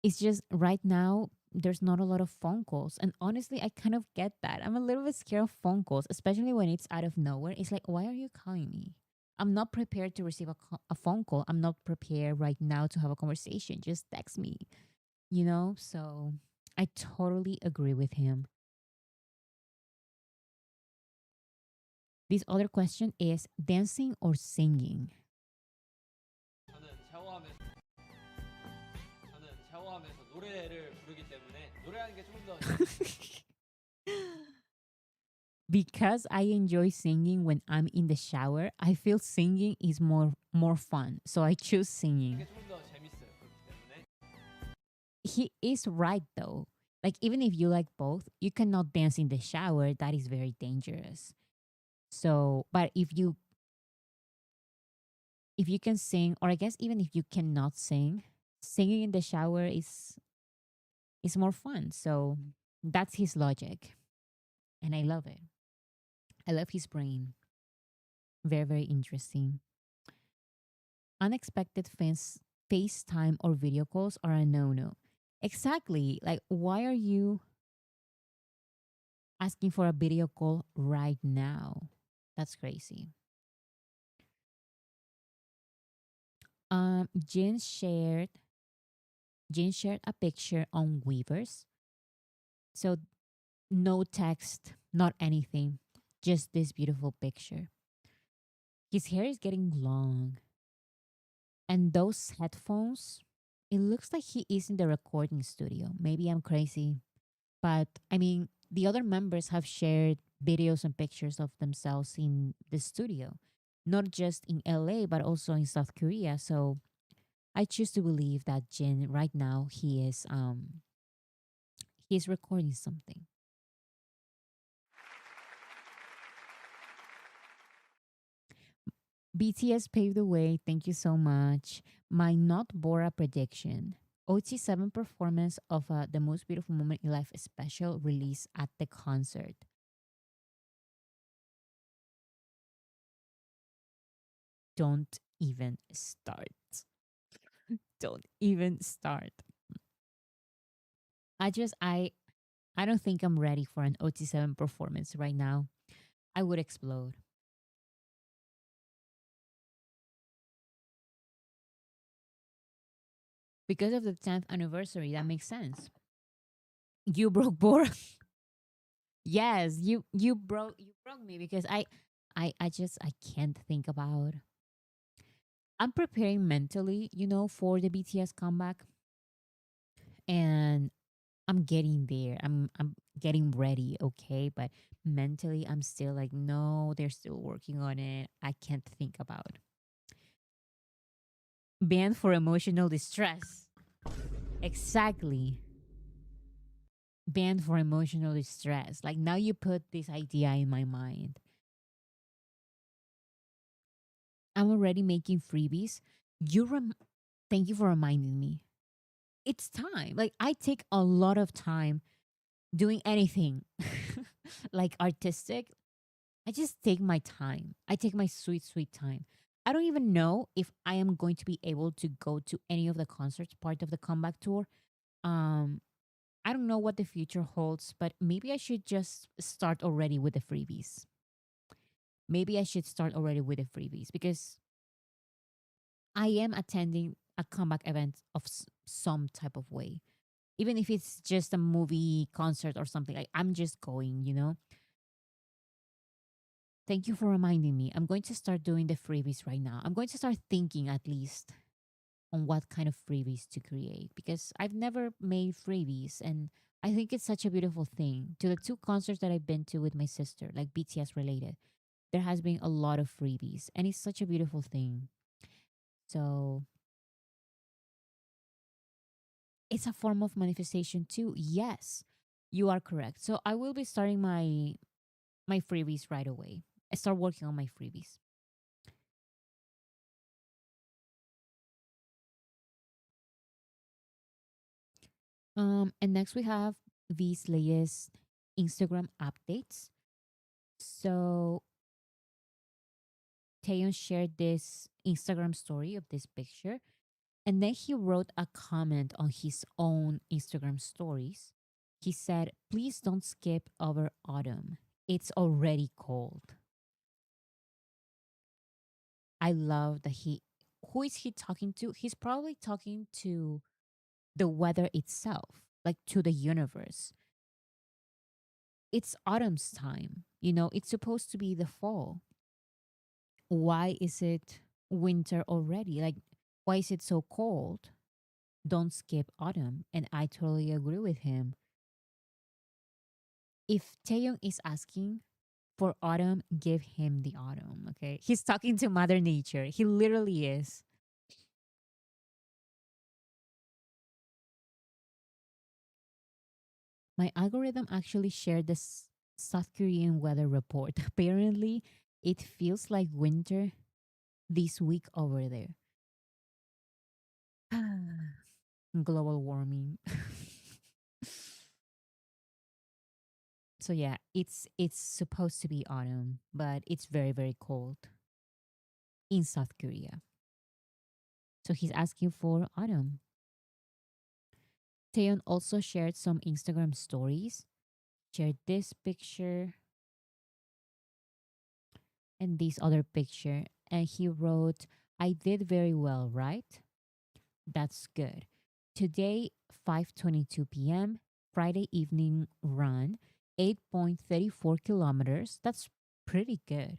Speaker 1: It's just right now there's not a lot of phone calls. And honestly, I kind of get that. I'm a little bit scared of phone calls, especially when it's out of nowhere. It's like, why are you calling me? I'm not prepared to receive a phone call. I'm not prepared right now to have a conversation. Just text me, you know? So I totally agree with him. This other question is dancing or singing? Because I enjoy singing when I'm in the shower, I feel singing is more fun. So I choose singing. He is right though. Like even if you like both, you cannot dance in the shower. That is very dangerous. So, but if you can sing, or I guess even if you cannot sing, singing in the shower is more fun. So that's his logic, and I love it. I love his brain. Very very interesting. Unexpected FaceTime or video calls are a no no. Exactly. Like, why are you asking for a video call right now? That's crazy. Um, Jin shared Jin shared a picture on Weavers. So no text, not anything, just this beautiful picture. His hair is getting long, and those headphones. It looks like he is in the recording studio. Maybe I'm crazy, but I mean, the other members have shared videos and pictures of themselves in the studio, not just in LA, but also in South Korea. So I choose to believe that Jin right now he is recording something. BTS paved the way. Thank you so much. My not Bora prediction. OT7 performance of the most beautiful moment in life special release at the concert. Don't even start. Don't even start. I just I don't think I'm ready for an OT7 performance right now. I would explode. Because of the 10th anniversary, that makes sense. You broke Bora. Yes, you broke me because I can't think about. I'm preparing mentally, for the BTS comeback, and I'm getting there. I'm getting ready, okay? But mentally I'm still like, no, they're still working on it. I can't think about. Banned for emotional distress. Exactly. Banned for emotional distress. Like now you put this idea in my mind. I'm already making freebies. Thank you for reminding me. It's time. Like I take a lot of time doing anything like artistic. I just take my time. I take my sweet, sweet time. I don't even know if I am going to be able to go to any of the concerts part of the comeback tour. Um, I don't know what the future holds, but maybe I should just start already with the freebies. Maybe I should start already with the freebies because I am attending a comeback event of some type of way. Even if it's just a movie concert or something, like I'm just going. Thank you for reminding me. I'm going to start doing the freebies right now. I'm going to start thinking at least on what kind of freebies to create because I've never made freebies and I think it's such a beautiful thing. To the two concerts that I've been to with my sister, like BTS related, there has been a lot of freebies and it's such a beautiful thing. So it's a form of manifestation too. Yes, you are correct. So I will be starting my freebies right away. I start working on my freebies. And next we have these latest Instagram updates. So Taeyeon shared this Instagram story of this picture, and then he wrote a comment on his own Instagram stories. He said, "Please don't skip over autumn. It's already cold." I love that he. Who is he talking to? He's probably talking to the weather itself, like to the universe. It's autumn's time. It's supposed to be the fall. Why is it winter already? Like, why is it so cold? Don't skip autumn. And I totally agree with him. If Taeyong is asking for autumn, give him the autumn, okay? He's talking to Mother Nature. He literally is. My algorithm actually shared this South Korean weather report. Apparently, it feels like winter this week over there. Global warming. So yeah, it's supposed to be autumn, but it's very very cold in South Korea. So he's asking for autumn. Taeyeon also shared some Instagram stories, shared this picture and this other picture, and he wrote, "I did very well, right? That's good. Today, 5:22 p.m. Friday evening run, 8.34 kilometers. That's pretty good.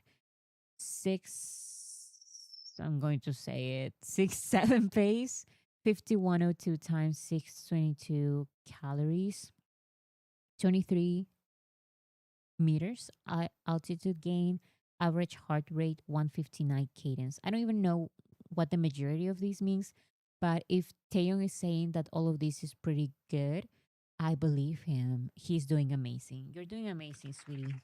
Speaker 1: Six, I'm going to say it, 6-7 pace, 5102 times 622 calories, 23 meters, altitude gain, average heart rate 159 cadence. I don't even know what the majority of these means, but if Taeyong is saying that all of this is pretty good, I believe him. He's doing amazing. You're doing amazing, sweetie.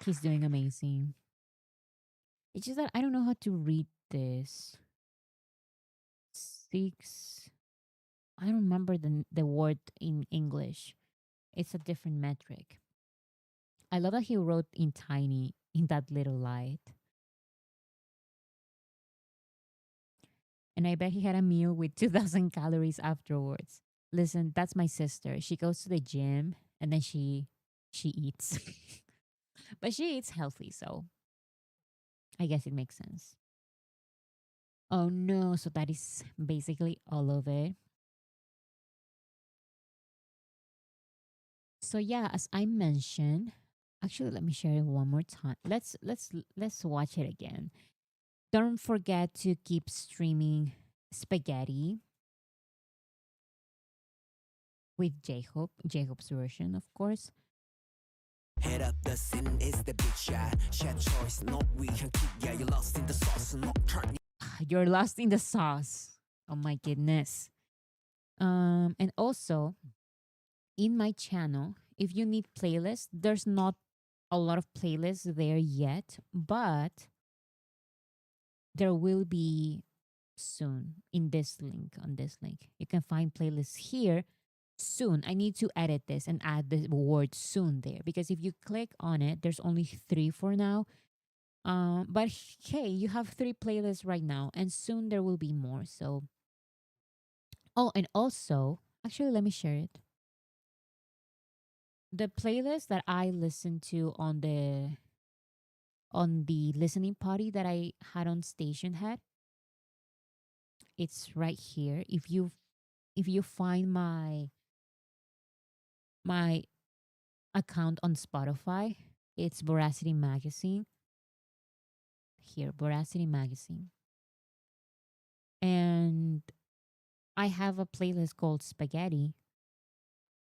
Speaker 1: He's doing amazing. It's just that I don't know how to read this. Six. I don't remember the word in English. It's a different metric. I love that he wrote in tiny in that little light. And I bet he had a meal with 2,000 calories afterwards. Listen, that's my sister. She goes to the gym and then she eats. But she eats healthy, so I guess it makes sense. Oh no, so that is basically all of it. So yeah, as I mentioned, actually let me share it one more time. Let's watch it again. Don't forget to keep streaming Spaghetti with Jacob's version, of course.
Speaker 3: Head up the scene is the big shot. Chef choice, no we can keep. Yeah, you lost in the sauce, no turn.
Speaker 1: You're lost in the sauce. Oh my goodness. And also in my channel, if you need playlists, there's not a lot of playlists there yet, but there will be soon in this link, on this link. You can find playlists here soon. I need to edit this and add the word soon there because if you click on it, there's only 3 for now. But hey, you have 3 playlists right now, and soon there will be more. So, oh, and also, actually, let me share it. The playlist that I listened to on the listening party that I had on Station Head, it's right here. If you find my account on Spotify, it's Voracity Magazine. Here, Voracity Magazine. And I have a playlist called Spaghetti.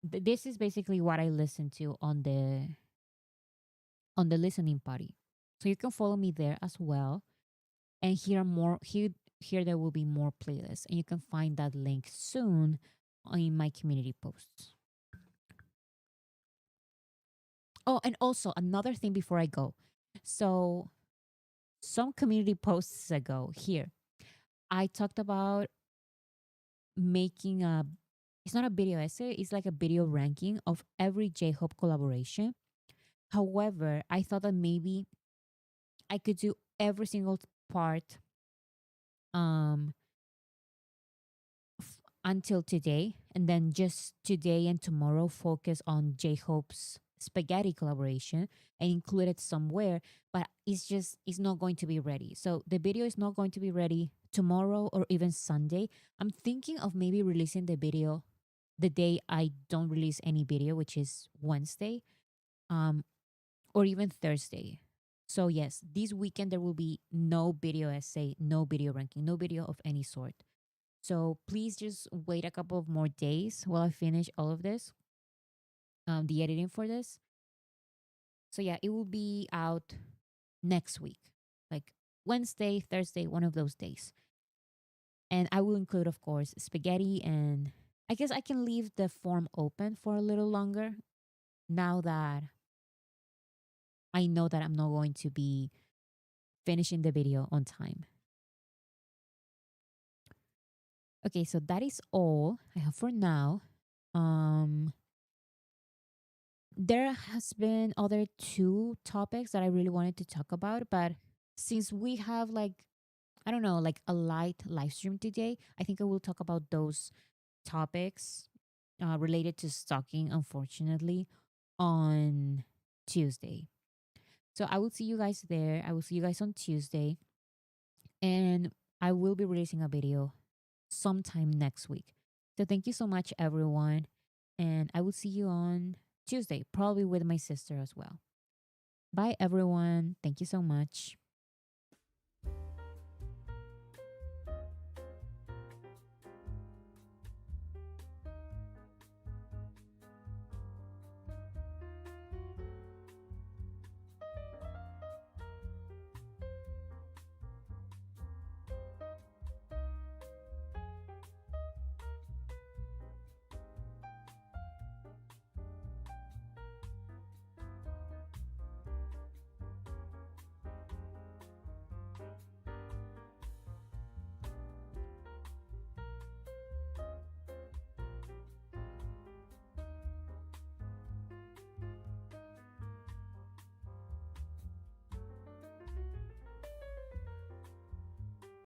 Speaker 1: This is basically what I listen to on the listening party. So you can follow me there as well and hear more here there will be more playlists and you can find that link soon in my community posts. Oh, and also another thing before I go. So some community posts ago here, I talked about making a it's not a video essay, it's like a video ranking of every J-Hope collaboration. However, I thought that maybe I could do every single part um until today and then just today and tomorrow focus on J-Hope's spaghetti collaboration and include it somewhere, but it's not going to be ready. So the video is not going to be ready tomorrow or even Sunday. I'm thinking of maybe releasing the video the day I don't release any video, which is Wednesday, um, or even Thursday. So yes, this weekend there will be no video essay, no video ranking, no video of any sort. So please just wait a couple of more days while I finish all of this, the editing for this. So yeah, it will be out next week, like Wednesday, Thursday, one of those days. And I will include, of course, spaghetti, and I guess I can leave the form open for a little longer now that I know that I'm not going to be finishing the video on time. Okay, so that is all I have for now. Um, there has been other 2 topics that I really wanted to talk about, but since we have like I don't know, like a light live stream today, I think I will talk about those topics related to stalking, unfortunately, on Tuesday. So I will see you guys there. I will see you guys on Tuesday. And I will be releasing a video sometime next week. So thank you so much, everyone. And I will see you on Tuesday, probably with my sister as well. Bye, everyone. Thank you so much.